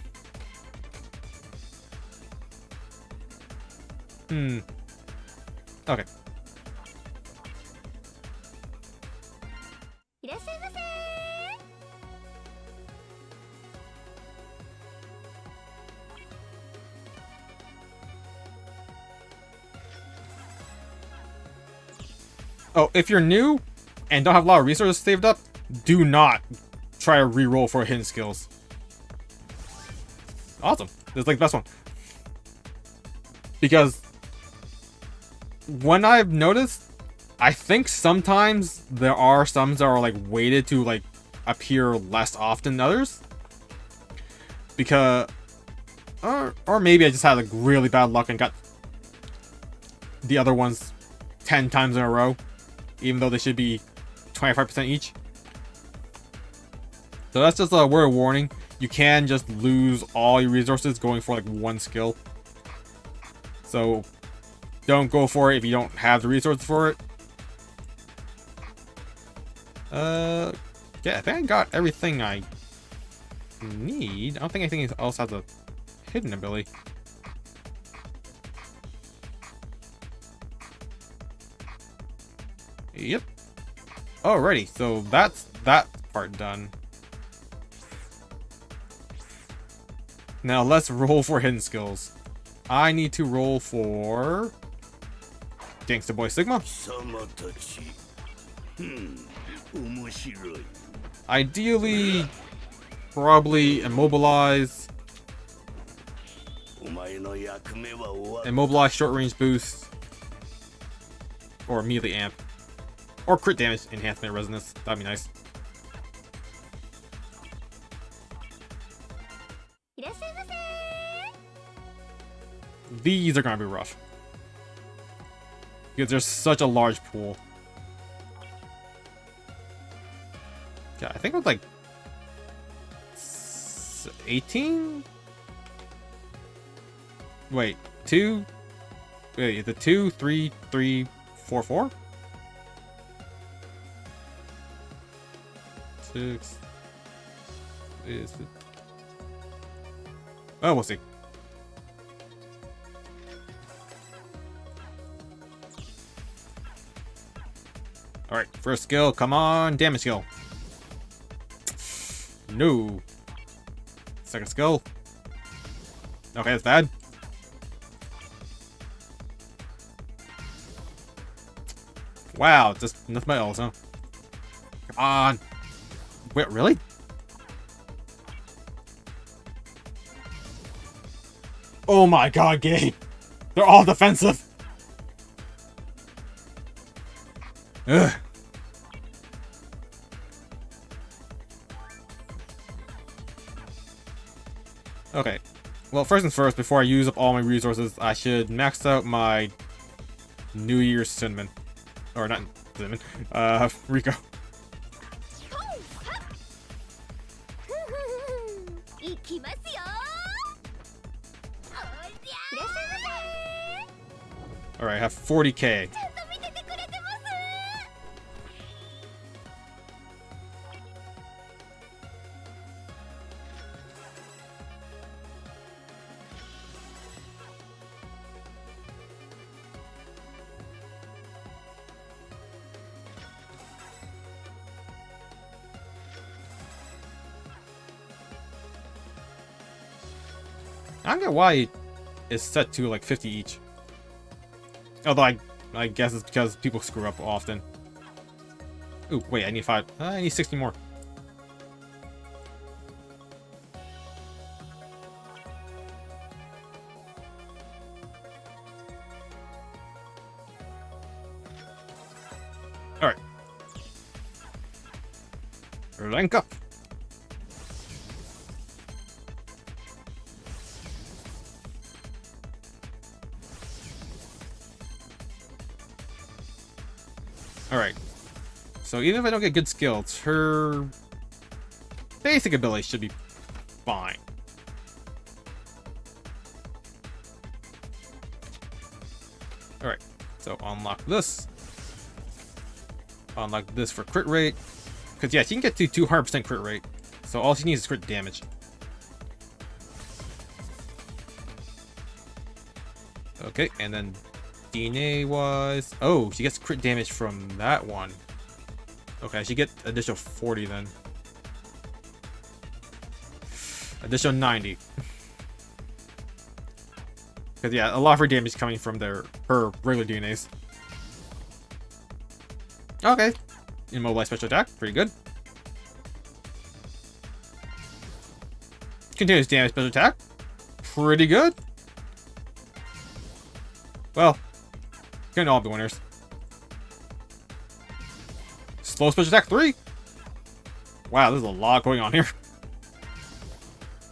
Okay. Oh, if you're new and don't have a lot of resources saved up, do not try to re-roll for hidden skills. Awesome. This is like the best one. Because when I've noticed, I think sometimes there are some that are like weighted to like appear less often than others. Because or maybe I just had like really bad luck and got the other ones 10 times in a row, even though they should be 25% each. So that's just a word of warning. You can just lose all your resources going for like one skill. So don't go for it if you don't have the resources for it. Yeah, I think I got everything I need. I don't think anything else has a hidden ability. Yep. Alrighty, so that's that part done. Now let's roll for hidden skills. I need to roll for Gangsta Boy Sigma. Ideally, probably immobilize. Immobilize short range boost. Or immediately amp. Or crit damage enhancement resonance. That'd be nice. These are gonna be rough. Because there's such a large pool. Yeah, I think it was like 18? Wait, 2? Wait, the 2, 3, 3, 4, 4? 6 is it? Oh, we'll see. Alright, first skill, come on, damage skill. No. Second skill. Okay, that's bad. Wow, just nothing but L's, huh? Come on. Wait, really? Oh my god, game. They're all defensive. Ugh. Okay. Well, first things first, before I use up all my resources, I should max out my New Year's cinnamon. Or not cinnamon. Rico. Alright, I have 40k. I don't get why it's set to like 50 each. Although I I guess it's because people screw up often. Ooh, wait, I need 5. I need 60 more. Alright. Rank up. Alright. So even if I don't get good skills, her basic ability should be fine. Alright. So unlock this. Unlock this for crit rate. Because yeah, she can get to 200% crit rate. So all she needs is crit damage. Okay, and then DNA wise. Oh, she gets crit damage from that one. Okay, she get additional 40 then. Additional 90. Because yeah, a lot of her damage is coming from her regular DNAs. Okay. Immobilize special attack, pretty good. Continuous damage special attack, pretty good. Well, couldn't all be winners. Slow special attack 3. Wow, there's a lot going on here.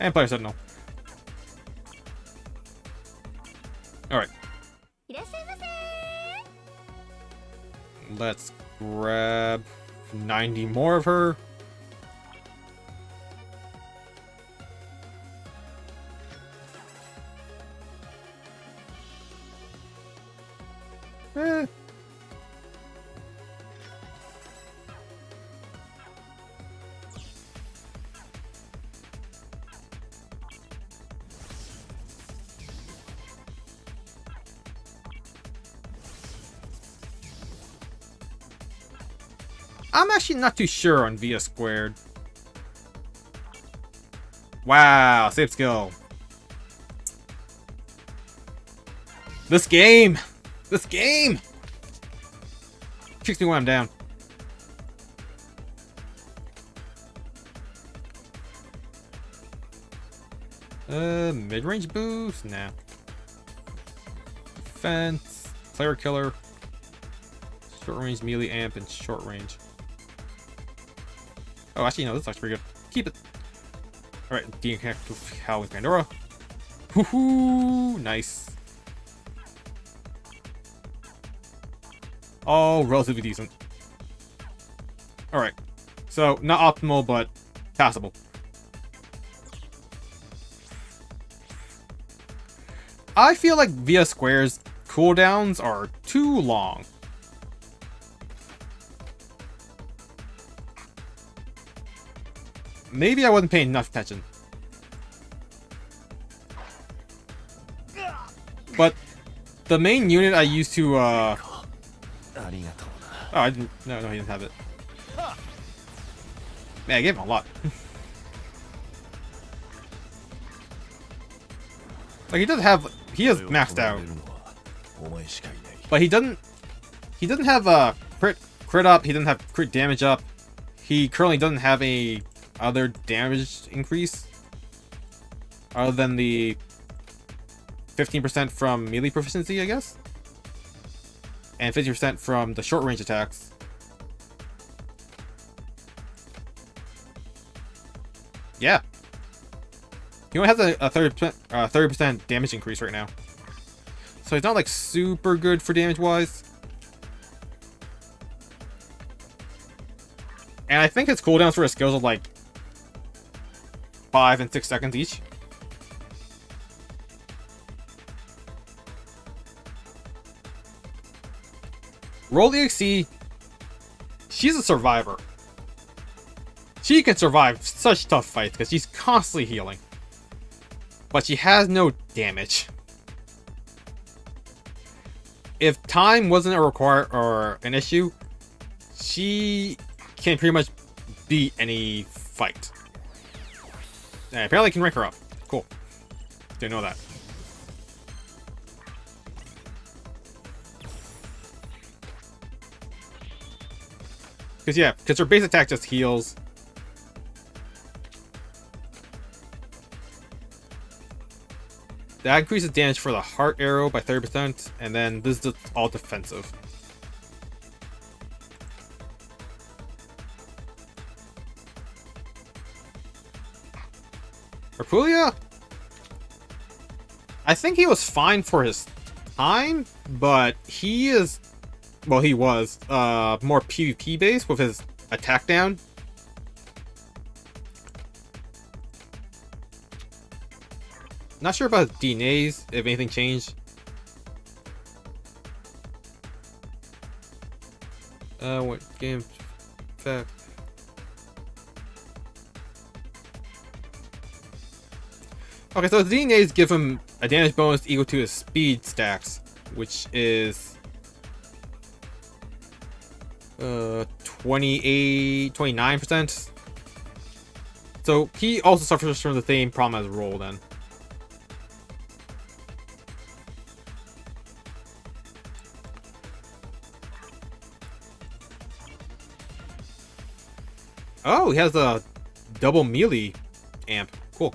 And player sentinel. Alright. Let's grab 90 more of her. I'm actually not too sure on VS squared. Wow, save skill. This game kicks me when I'm down. Mid-range boost? Nah. Defense, player killer, short range melee amp, and short range. Oh, actually, no, this looks pretty good. Keep it. Alright, deconnect with Howling Pandora. Woohoo! Nice. All relatively decent. Alright. So, not optimal, but passable. I feel like VS Square's cooldowns are too long. Maybe I wasn't paying enough attention. But the main unit I used to oh, I didn't. No, he didn't have it. Man, I gave him a lot. Like he doesn't have. He is maxed out, but he doesn't have a crit up. He doesn't have crit damage up. He currently doesn't have a other damage increase other than the 15% from melee proficiency, I guess, and 50% from the short range attacks. Yeah, he only has a 30% damage increase right now, so he's not like super good for damage wise. And I think his cooldowns for his skills are like 5 and 6 seconds each. Roll EXC, she's a survivor. She can survive such tough fights because she's constantly healing. But she has no damage. If time wasn't or an issue, she can pretty much beat any fight. And apparently can rank her up. Cool. Didn't know that. Because her base attack just heals. That increases damage for the heart arrow by 30%, and then this is just all defensive. Rapulia? I think he was fine for his time, but he is... Well, he was more PvP based with his attack down. Not sure about his DNAs, if anything changed. What game effect? Okay, so his DNAs give him a damage bonus equal to his speed stacks, which is 29%. So he also suffers from the same problem as Roll then. Oh, he has a double melee amp. Cool.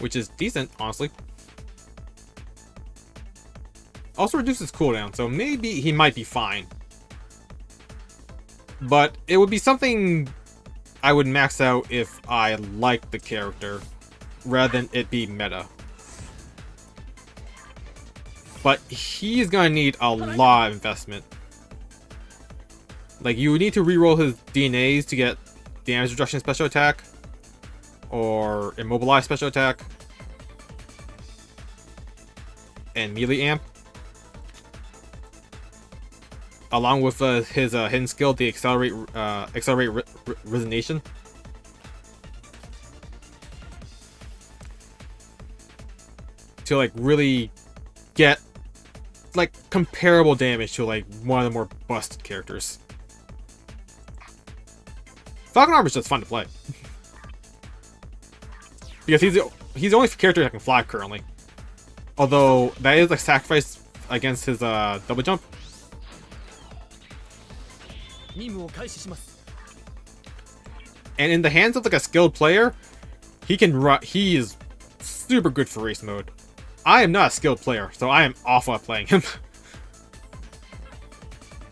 Which is decent, honestly. Also reduces cooldown, so maybe he might be fine. But it would be something I would max out if I liked the character, rather than it be meta. But he's gonna need a lot of investment. Like, you would need to reroll his DNAs to get damage reduction special attack, or immobilize special attack, and melee amp, along with his hidden skill, the accelerate resonation. To like really get like comparable damage to like one of the more busted characters. Falcon Armor is just fun to play. Because he's the only character that can fly currently. Although, that is a sacrifice against his double jump. And in the hands of like a skilled player, he can run. He is super good for race mode. I am not a skilled player, so I am awful at playing him.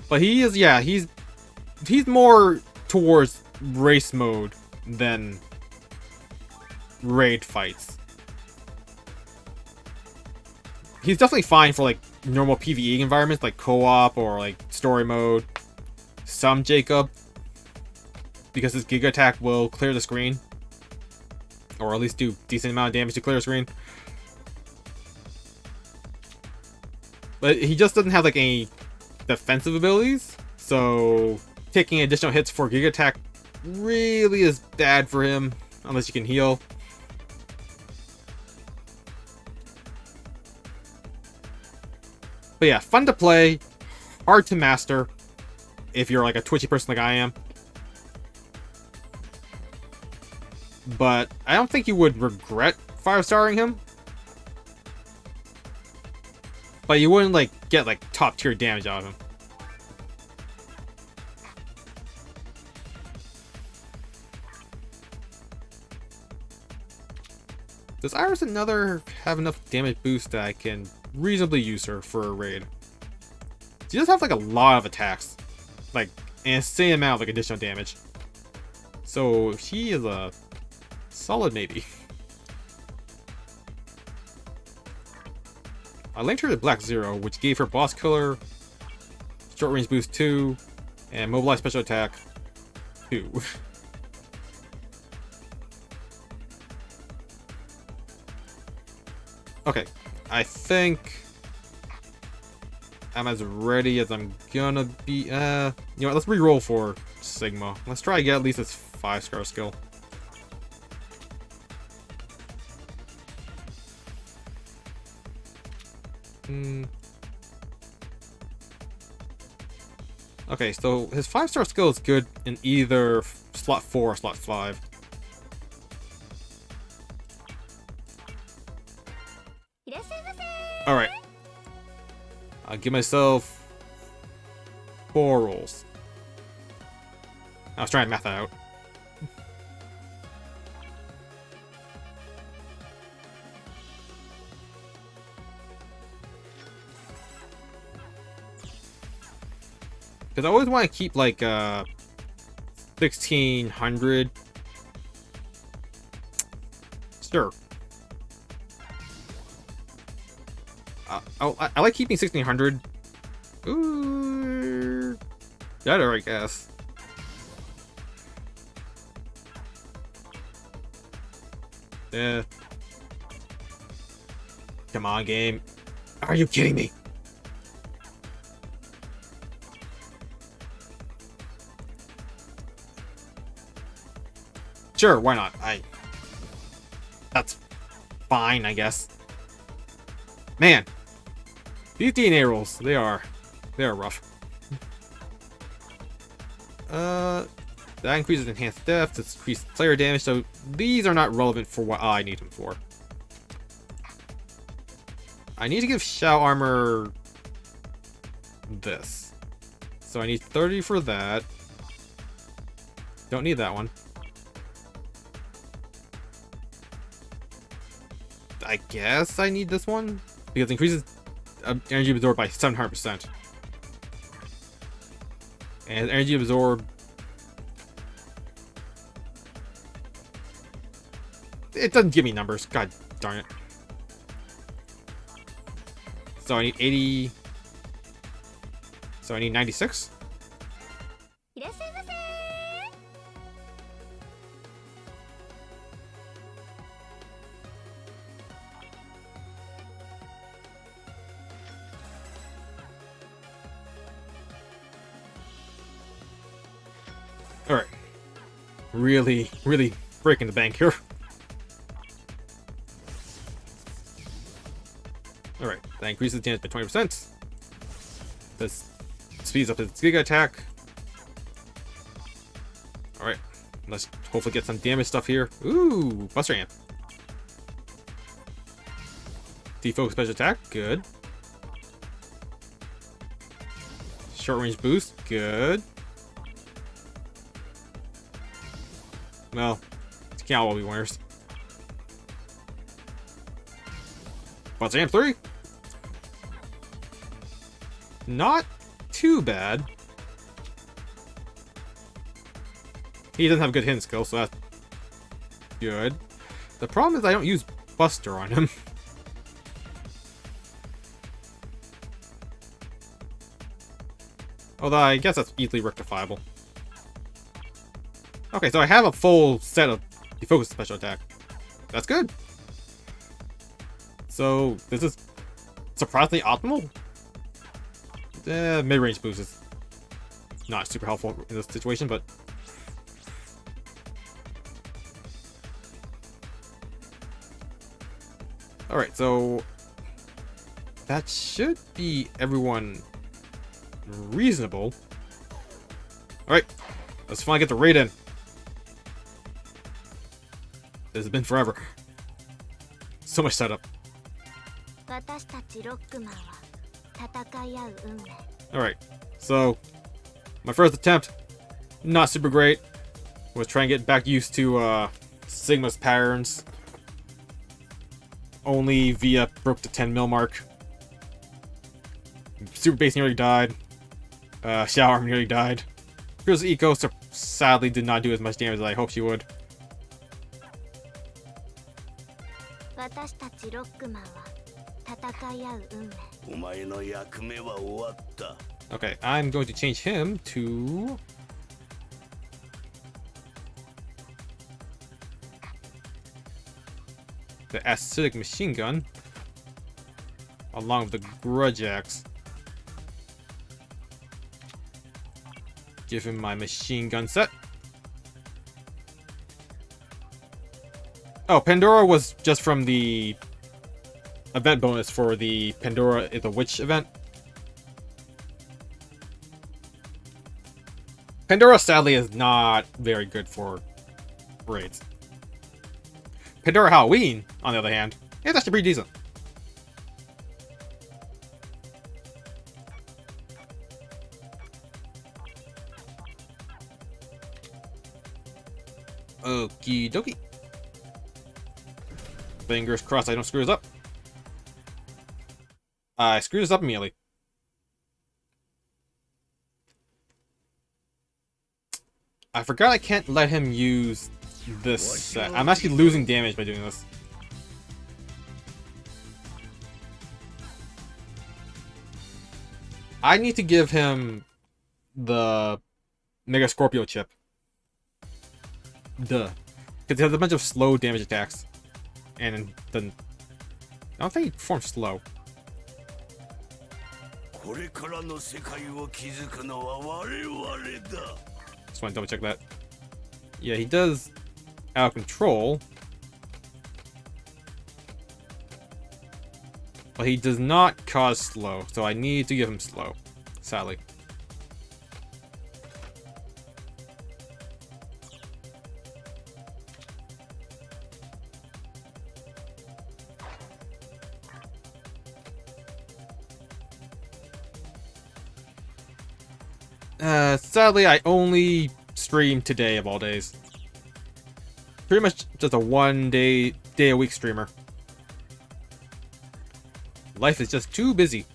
But he is, yeah, he's more towards race mode than raid fights. He's definitely fine for like normal PvE environments like co-op or like story mode. Some Jacob, because his Giga Attack will clear the screen, or at least do decent amount of damage to clear the screen. But he just doesn't have like any defensive abilities, so taking additional hits for Giga Attack really is bad for him, unless you can heal. But yeah, fun to play, hard to master, if you're like a twitchy person like I am. But I don't think you would regret 5-starring him. But you wouldn't like get like top tier damage out of him. Does Iris another have enough damage boost that I can reasonably use her for a raid? She does have like a lot of attacks. Like an insane amount of like additional damage. So she is a solid maybe. I linked her to Black Zero, which gave her Boss Killer, Short Range Boost 2, and Mobilize Special Attack 2. Okay, I think I'm as ready as I'm gonna be. You know what, let's re-roll for Sigma. Let's try to get at least this 5-star skill. Okay, so his 5-star skill is good in either slot 4 or slot 5. Alright. I'll give myself 4 rolls. I was trying to math that out. Because I always want to keep, like, 1600. Sure. I like keeping 1600. Ooh. Better, I guess. Yeah. Come on, game. Are you kidding me? Sure, why not? That's fine, I guess. Man, these DNA rolls, they are rough. That increases enhanced depth, it's increased player damage, so these are not relevant for what I need them for. I need to give Shao Armor this. So I need 30 for that. Don't need that one. I guess I need this one because it increases energy absorbed by 700%. And energy absorbed, it doesn't give me numbers. God darn it. So I need 80. So I need 96. Alright. Really breaking the bank here. Alright, that increases damage by 20%. This speeds up its Giga attack. Alright, let's hopefully get some damage stuff here. Ooh, Buster Amp. Defocus special attack, good. Short range boost, good. Well, it can't all be winners. Buster Amp 3. Not too bad. He doesn't have good hitting skill, so that's good. The problem is I don't use Buster on him. Although I guess that's easily rectifiable. Okay, so I have a full set of defocus special attack. That's good. So this is surprisingly optimal. Mid-range boost is not super helpful in this situation, but alright, so that should be everyone reasonable. Alright, let's finally get the raid in. This has been forever. So much setup. Alright, so my first attempt, not super great. Was trying to get back used to Sigma's patterns. Only via broke the 10 mil mark. Super Base nearly died. Shao Arm nearly died. Here's Eco, so sadly did not do as much damage as I hoped she would. Okay, I'm going to change him to the acidic machine gun along with the grudge axe. Give him my machine gun set. Oh, Pandora was just from the event bonus for the Pandora is a Witch event. Pandora sadly is not very good for raids. Pandora Halloween, on the other hand, is actually pretty decent. Okie dokie. Fingers crossed I don't screw this up. I screwed this up immediately. I forgot I can't let him use this. I'm actually losing damage by doing this. I need to give him the Mega Scorpio chip. Duh. Because he has a bunch of slow damage attacks. And then... I don't think he performs slow. Just want to double check that. Yeah, he does out of control. But he does not cause slow, so I need to give him slow. Sadly. Sadly, I only stream today of all days. Pretty much just a day-a-week streamer. Life is just too busy.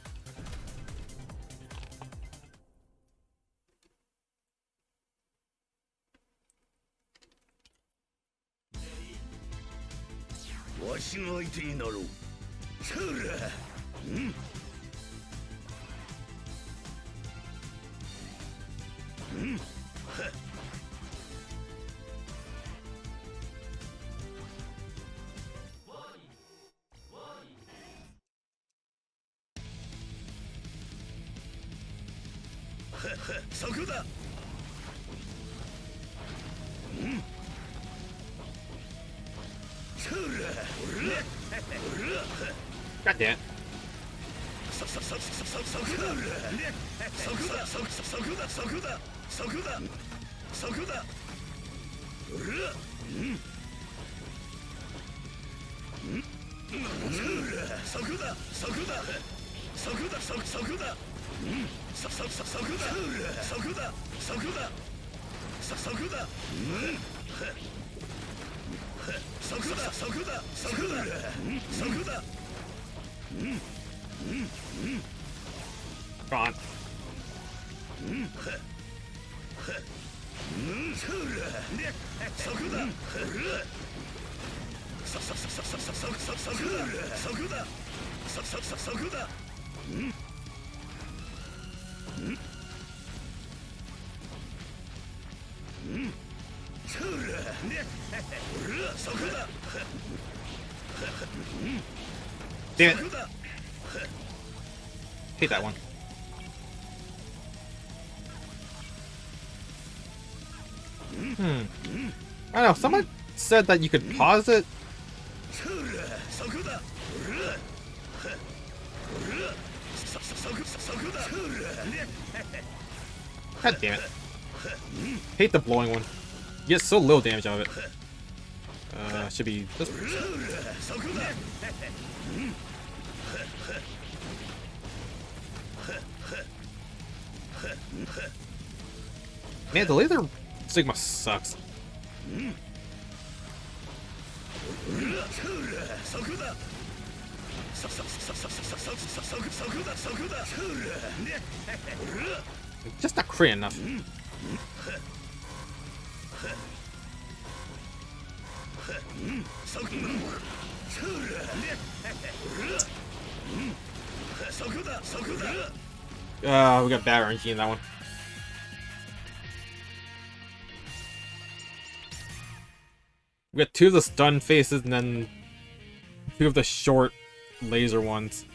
God damn it. Come on. Damn it. Hate that one. I don't know, someone said that you could pause it. God damn it. Hate the blowing one. You get so little damage out of it. Should be this. Man, the laser Sigma sucks. Just not crit enough. We got bad RNG in that one. We got two of the stun faces and then two of the short laser ones.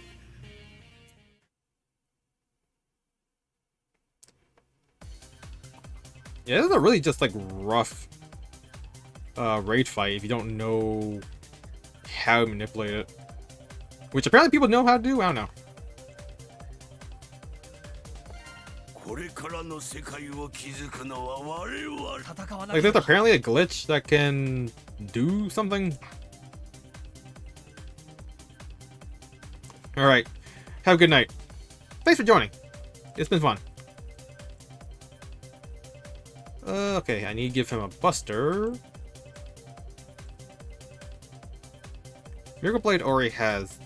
Yeah, this is a really just like rough raid fight if you don't know how to manipulate it. Which apparently people know how to do, I don't know. Like there's apparently a glitch that can do something. Alright, have a good night. Thanks for joining. It's been fun. Okay, I need to give him a buster. Miracle Blade already has...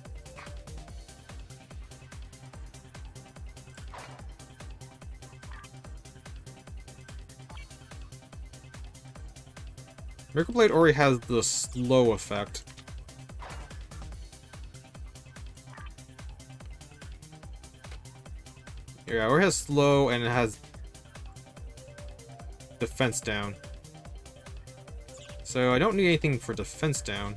Miracle Blade already has the slow effect. Yeah, it already has slow and it has defense down. So I don't need anything for defense down.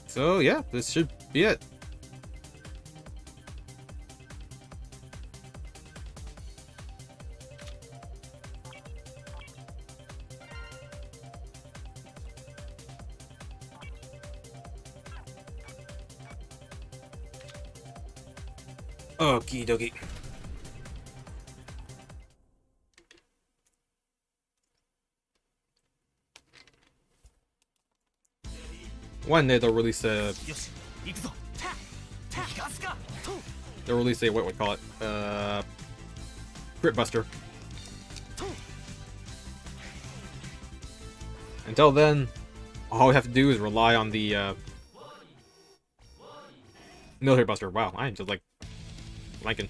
So yeah, this should be it. Okie dokie. One day they'll release a... They'll release a, what would call it? Crit Buster. Until then, all we have to do is rely on the, Military Buster. Wow, I am just like... Blanking.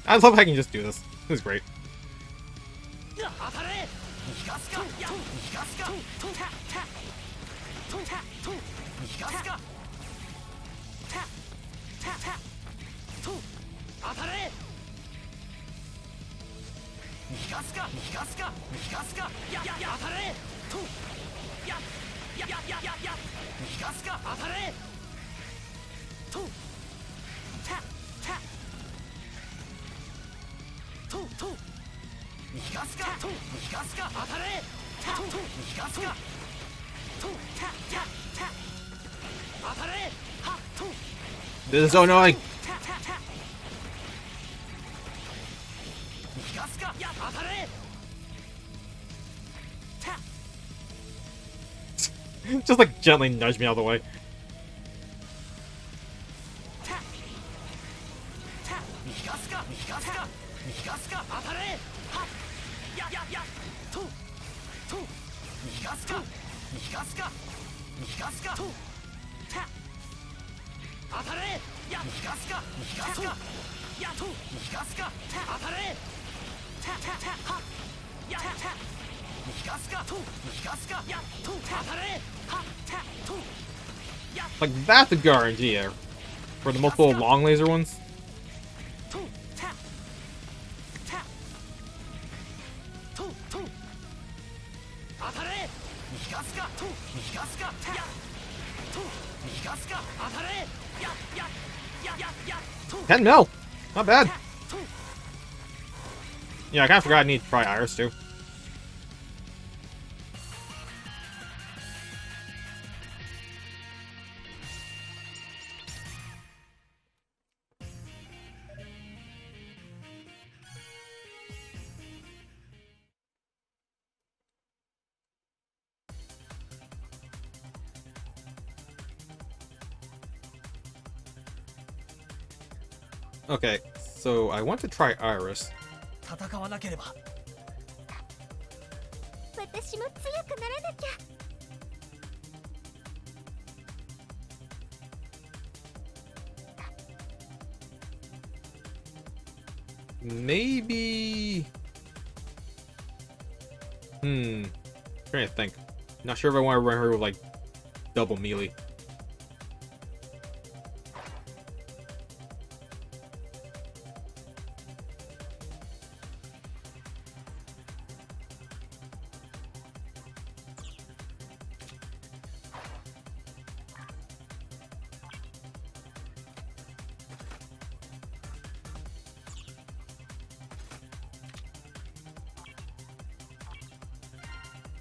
I love how I can just do this. This is great. This is so annoying. Just like gently nudge me out of the way. Like, that's a guarantee there. For the multiple long laser ones. $10 mil! Not bad. Yeah, I kinda forgot I need to try Iris too. Okay, so I want to try Iris. 戦わなければ。私も強くならなきゃ。Maybe... Trying to think. Not sure if I want to run her with, like, double melee.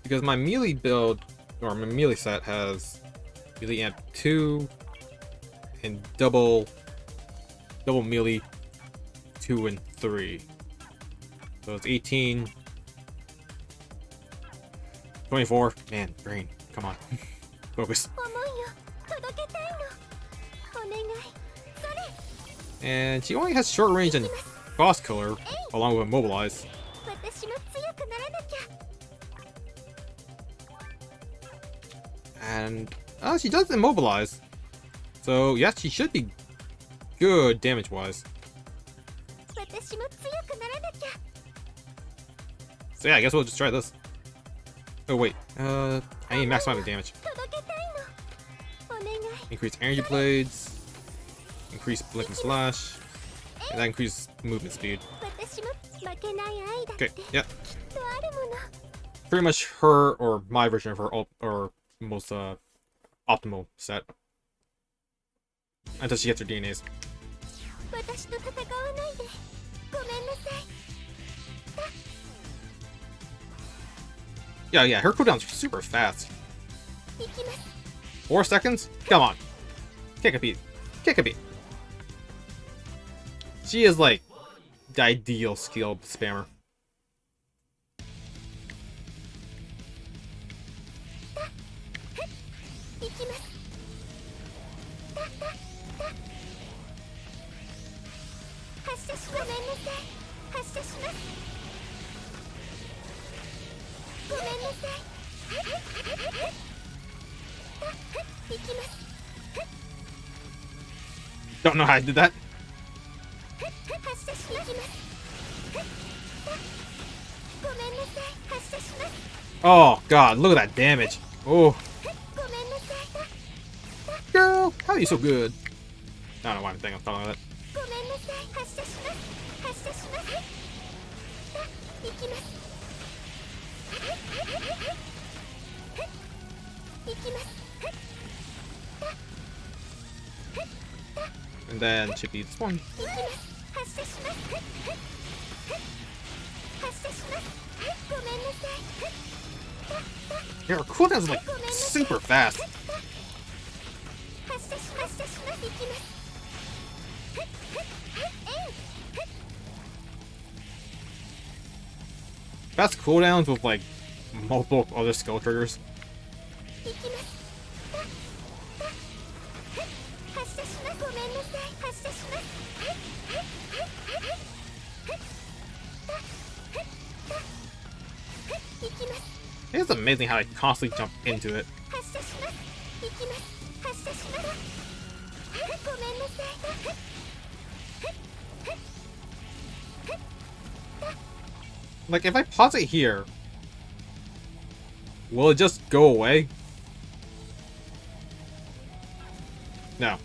Because my melee build, or my melee set has melee amp 2 and double double melee 2 and 3. So it's 18. 24. Man, brain. Come on. Focus. 思いを届けたいの。お願い。それ。 And she only has short range and boss killer, along with immobilize. 私も強くならなきゃ。 And she does immobilize. So yeah, she should be good damage-wise. 私も強くならなきゃ。 So yeah, I guess we'll just try this. Oh wait, I need maximum damage. 届けたいの。お願い。 Increase energy blades. Increase blink and slash. And that increases movement speed. 私も負けない愛だっ Okay, て。 yeah. きっとあるもの。 Pretty much her or my version of her or most optimal set. Until she gets her DNAs. 私と戦わないで。ごめんなさい。 Yeah, her cooldowns are super fast. 行きます。 4 seconds? Come on. Can't compete. Can't compete. She is like the ideal skill spammer. 行きます。発射しごめんなさい。発射します。ごめんなさい。行きます。 Don't know how I did that. 発射します。ごめんなさい。発射します。 Oh god, look at that damage. Oh, ごめんなさい。 girl, how are you so good? I don't know why I'm thinking I'm talking about that. ごめんなさい。発射します。発射します。行きます。行きます。 And then she beats one. 行きます。発射します。発射します。ごめんなさい。 Yeah, her cooldowns are like super fast. 発射します。発射します。行きます。 Fast cooldowns with like multiple other skill triggers. 行きます。発射します。ごめんなさい。発射します。 行きます。 It's amazing how I constantly jump into it. 発射します。行きます。発射します。ごめんなさい。 Like, if I pause it here, will it just go away? No.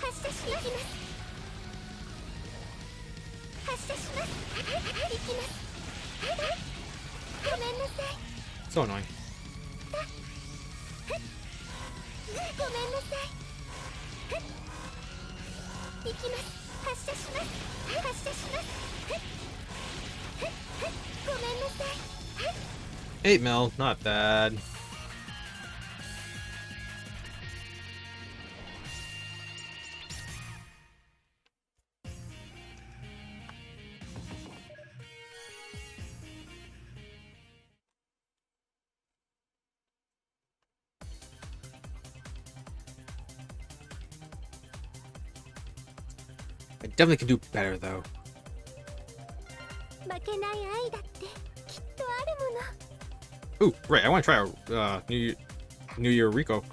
発射します。発射します。行きます。ごめんなさい。 So annoying. ごめんなさい。行きます。発射します。発射します。ごめんなさい。 8 mil, not bad. I definitely can do better though. 負けない愛だってきっとあるもの。 Ooh, right, I want to try a New Year Rico. さ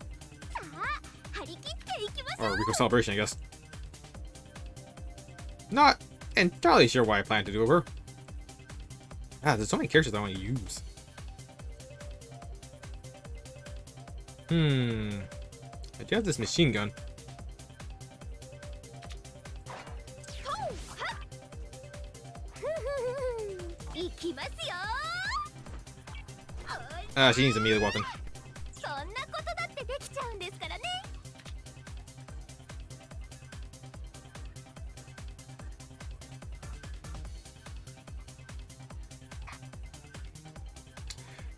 あ、張り切っていきましょ Or う。 Rico Celebration, I guess. Not entirely sure what I plan to do with her. Ah, there's so many characters I want to use. I do have this machine gun. いきますよ。 Ah, she needs a melee weapon. そんなことだってできちゃうんですからね。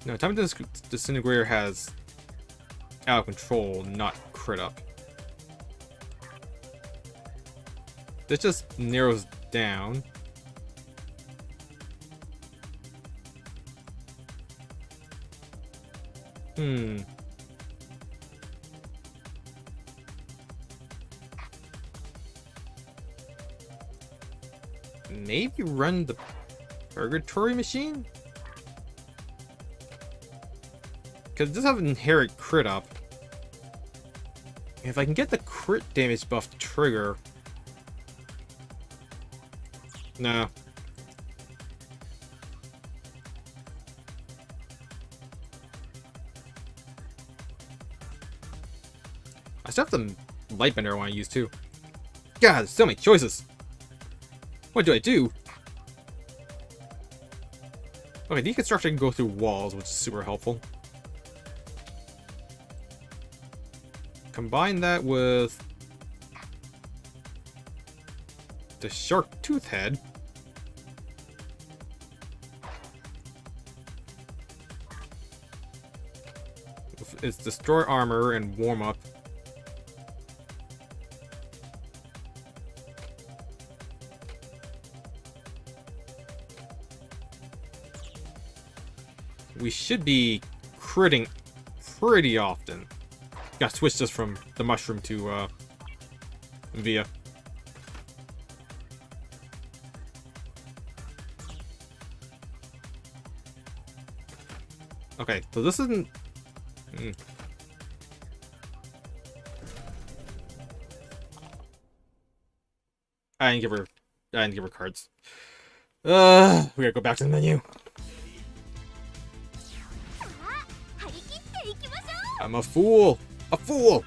No, Time to Disintegrator has out of control, not crit up. this just narrows down. Maybe run the purgatory machine? Because it does have an inherent crit up. If I can get the crit damage buff to trigger... No. I still have the light bender I want to use too. God, there's so many choices. What do I do? Okay, deconstruction can go through walls, which is super helpful. Combine that with the shark tooth head. It's destroy armor and warm up. We should be critting pretty often. Gotta switch this from the mushroom to Via. Okay, so this isn't... I didn't give her cards. We gotta go back to the menu. I'm a fool! A fool!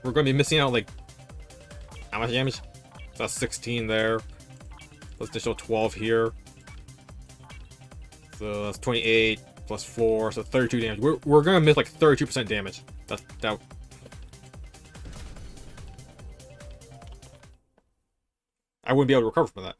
We're gonna be missing out like... How much damage? That's 16 there. Let's just show 12 here. So that's 28. Plus 4, so 32 damage. We're gonna miss like 32% damage. That. I wouldn't be able to recover from that.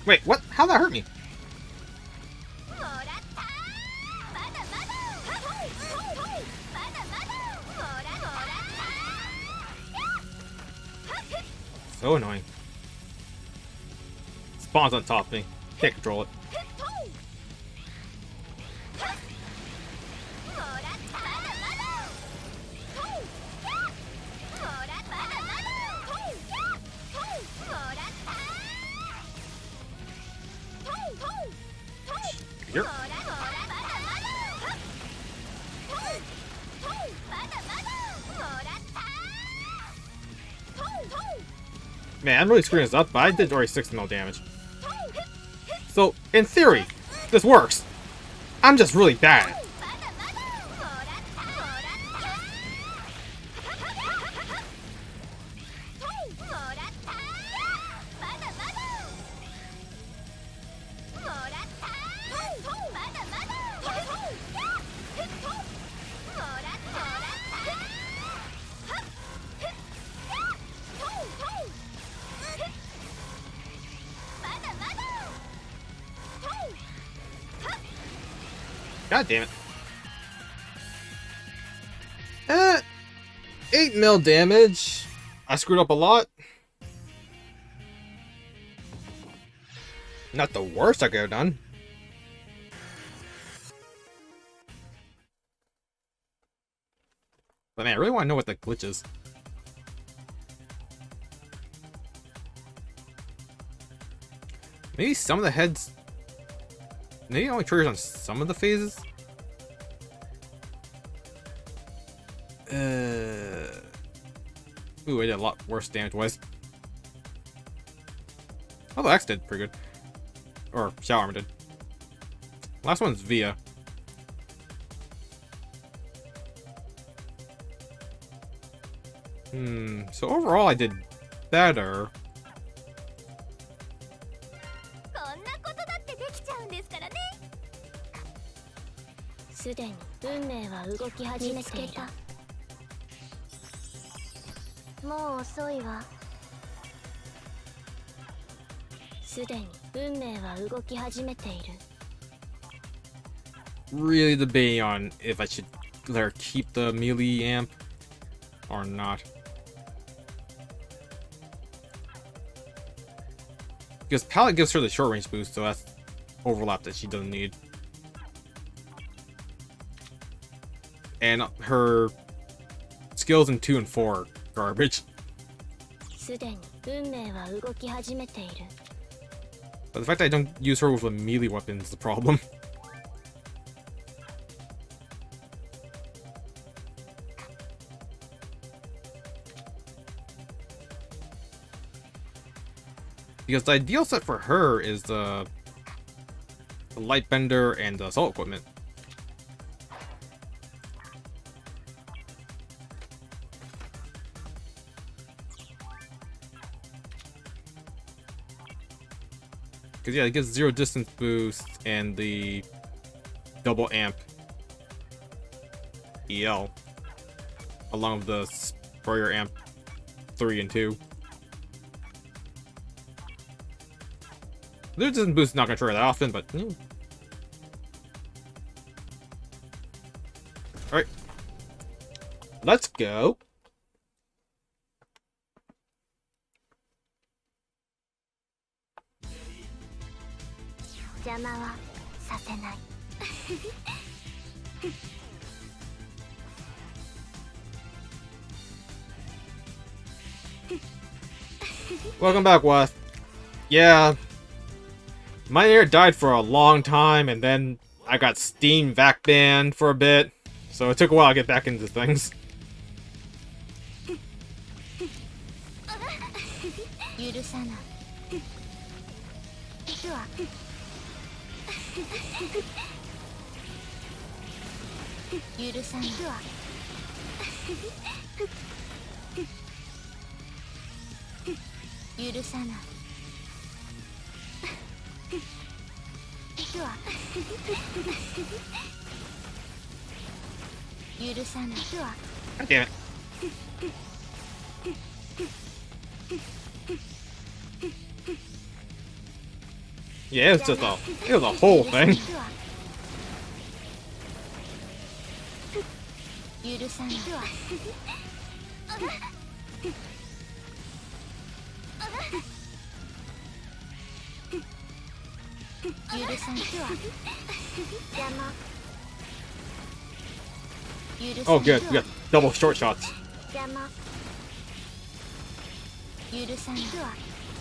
Wait, what? How'd that hurt me? So annoying. Spawns on top of me. Can't control it. Here. Man, I'm really screwing this up, but I did already 6 mil damage. So, in theory, this works. I'm just really bad. God damn it. 8 mil damage. I screwed up a lot. Not the worst I could have done. But man, I really want to know what the glitch is. Maybe some of the heads... Maybe it only triggers on some of the phases? Ooh, I did a lot worse damage-wise. Although X did pretty good. Or Shadow Armor did. Last one's Via. So overall I did better. こんなことだってできちゃうんですからね。すでに運命は動き始めている。もう遅いわ。すでに運命は動き始めている。 Really debating on if I should let her keep the melee amp or not. Because Palette gives her the short range boost, so that's overlap that she doesn't need. And her skills in 2 and 4 are garbage. すでに運命は動き始めている。 But the fact that I don't use her with a melee weapon is the problem. Because the ideal set for her is the light bender and the assault equipment. Because yeah, it gives 0 distance boost and the double amp EL along with the sprayer amp 3 and 2. The distance boost is not going to trigger that often, but... Alright. Let's go. Welcome back, Wes. Yeah. My internet died for a long time, and then I got Steam vac banned for a bit, so it took a while to get back into things. God damn it. Yeah, it was a whole thing. Oh good, we got double short shots.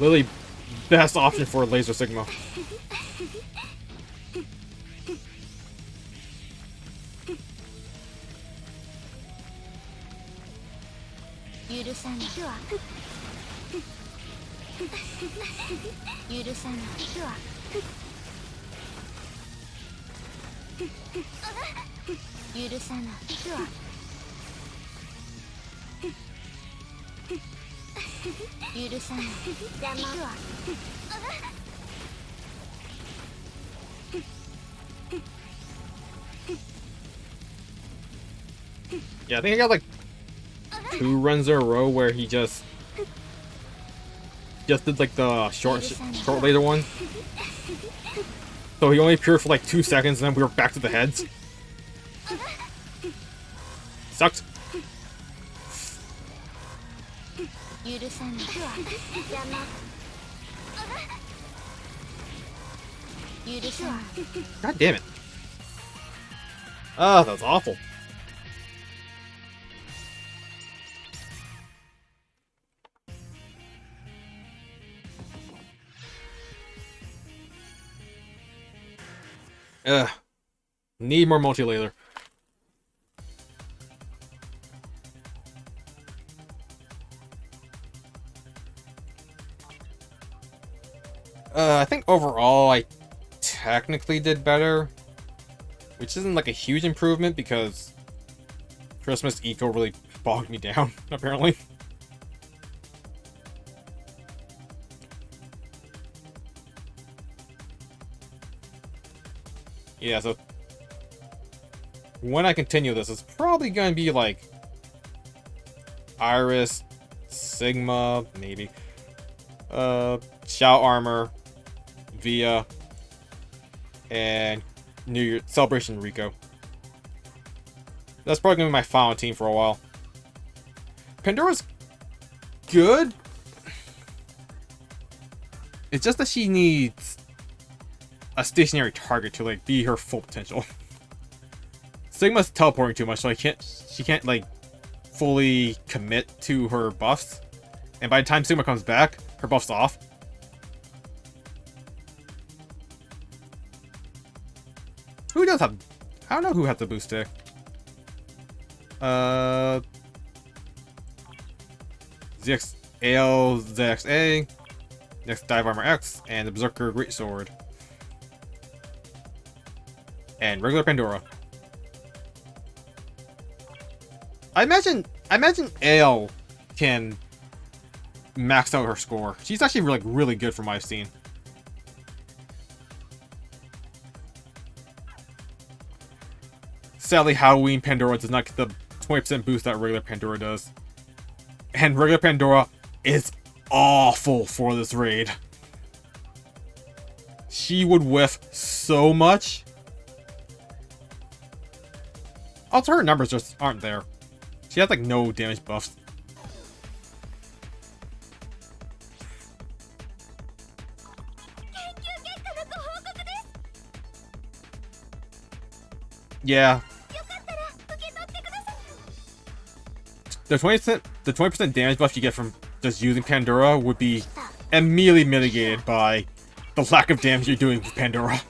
Literally best option for Laser Sigma. Yeah, I think I got like 2 runs in a row where he just did like the short laser one. So he only appeared for like 2 seconds and then we were back to the heads. Sucked. 許さない邪魔許さない God damn it. Ah, that's awful. Ugh. Need more multi-laser. I think overall I technically did better, which isn't like a huge improvement because Christmas Eco really bogged me down, apparently. Yeah, so when I continue this, it's probably going to be like Iris, Sigma, maybe, Shout Armor, Via, and New Year Celebration Rico. That's probably going to be my final team for a while. Pandora's good. It's just that she needs a stationary target to like be her full potential. Sigma's teleporting too much, so she can't like fully commit to her buffs. And by the time Sigma comes back, her buff's off. Who does have? I don't know who has the boost stick. ZX AL ZXA, next Dive Armor X, and the Berserker Greatsword. And regular Pandora. I imagine Ale can max out her score. She's actually really good from what I've seen. Sadly, Halloween Pandora does not get the 20% boost that regular Pandora does. And regular Pandora is awful for this raid. She would whiff so much. Also, her numbers just aren't there. She has like no damage buffs. Yeah. The 20% damage buff you get from just using Pandora would be immediately mitigated by the lack of damage you're doing with Pandora.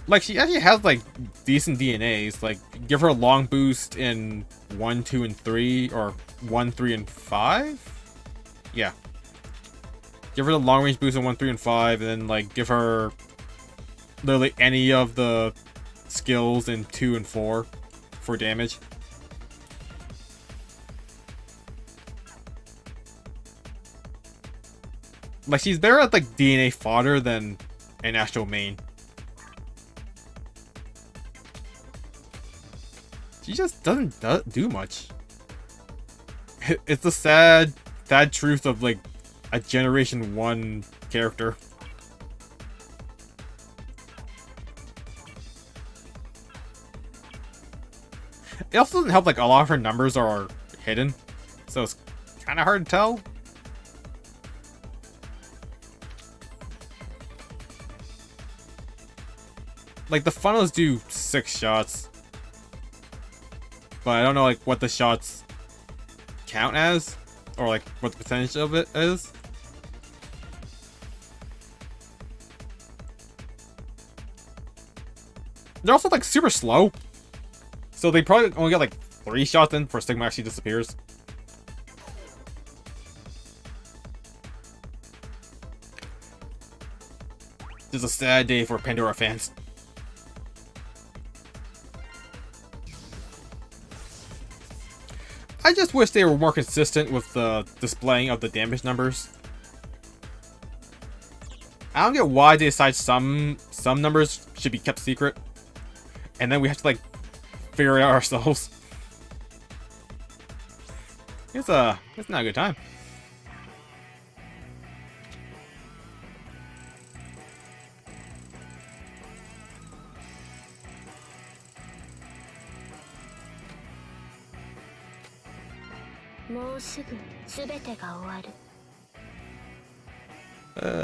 Like, she actually has like decent DNAs. Like, give her a long boost in 1, 2, and 3, or 1, 3, and 5? Yeah. Give her the long range boost in 1, 3, and 5, and then like give her literally any of the skills in 2 and 4 for damage. Like, she's better at like DNA fodder than an actual main. She just doesn't do much. It's the sad truth of like a Generation 1 character. It also doesn't help, like, a lot of her numbers are hidden, so it's kind of hard to tell. Like, the funnels do 6 shots, but I don't know, like, what the shots count as, or, like, what the percentage of it is. They're also, like, super slow. So they probably only get, like, 3 shots in before Sigma actually disappears. This is a sad day for Pandora fans. I just wish they were more consistent with the displaying of the damage numbers. I don't get why they decide some numbers should be kept secret, and then we have to like figure it out ourselves. It's not a good time.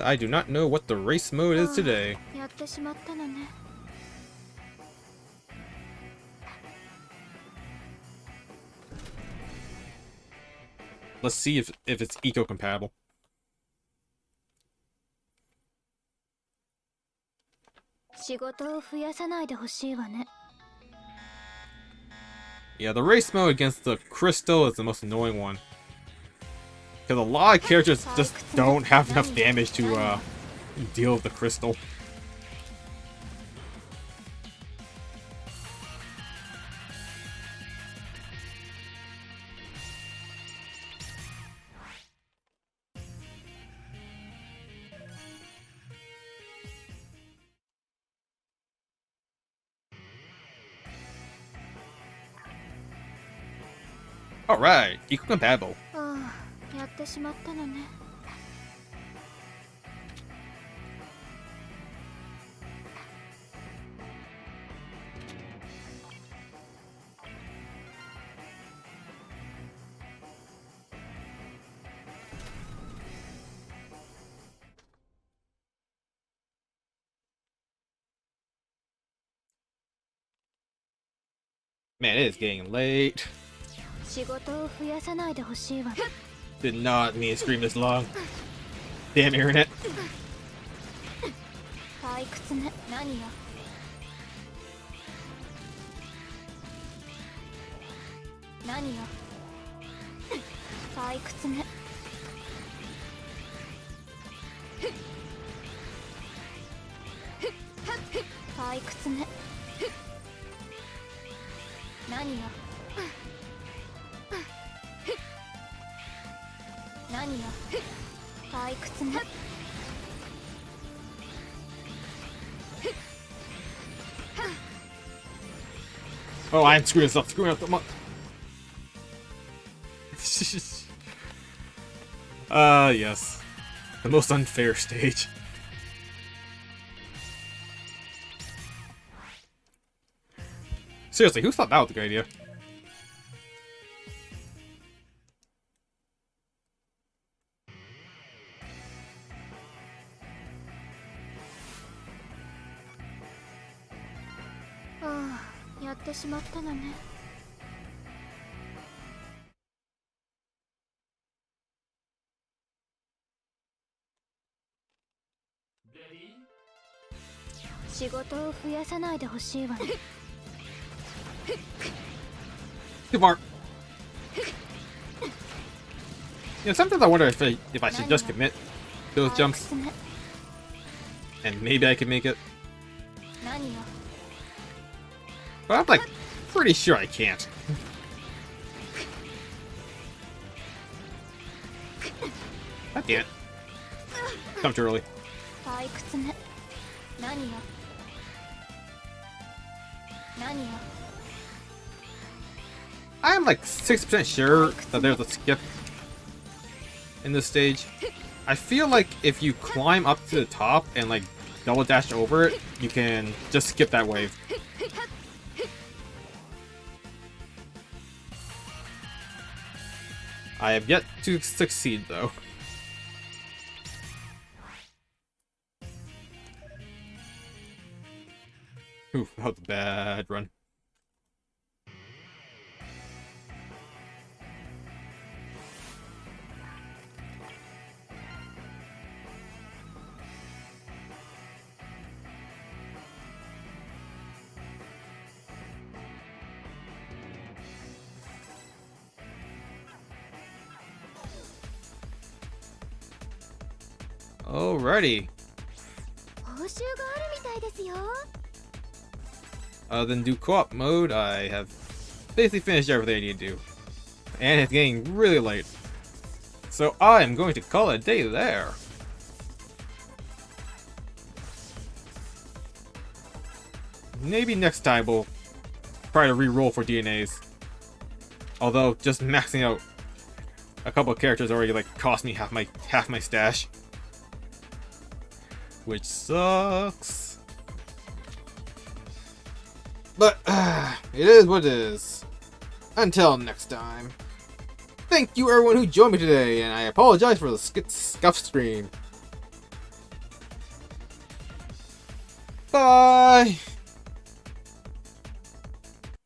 I do not know what the race mode is today. やってしまったのね。Let's see if it's eco-compatible. Yeah, the race mode against the crystal is the most annoying one. Because a lot of characters just don't have enough damage to deal with the crystal. Alright, eco-compatible. ああ、やってしまったのね。Man, it is getting late. 仕事を増やさないでほしいわ。Did not mean to scream this long. Damn internet. 退屈ね。何よ。何よ。退屈ね。退屈ね。何よ。何よ。退屈ね。Oh, I'm screwing this up. Screwing up the yes. The most unfair stage. Seriously, who thought that was a good idea? Ah, やってしまったのね。仕事を増やさないでほしいわね。Too far. Yeah, sometimes I wonder if I should just commit those jumps, and maybe I can make it. 何よ。 But I'm like pretty sure I can't. God damn it. Come too early. 退屈ね。何よ。何よ。 I'm like 60% sure that there's a skip in this stage. I feel like if you climb up to the top and like double dash over it, you can just skip that wave. I have yet to succeed though. Ooh, that was a bad run. Alrighty. 報酬があるみたいですよ。 Then do co-op mode. I have basically finished everything I need to do. And it's getting really late. So I am going to call it a day there. Maybe next time we'll try to re-roll for DNAs. Although just maxing out a couple of characters already like cost me half my stash. Which sucks. But it is what it is. Until next time. thank you everyone who joined me today, and I apologize for the scuff stream. Bye!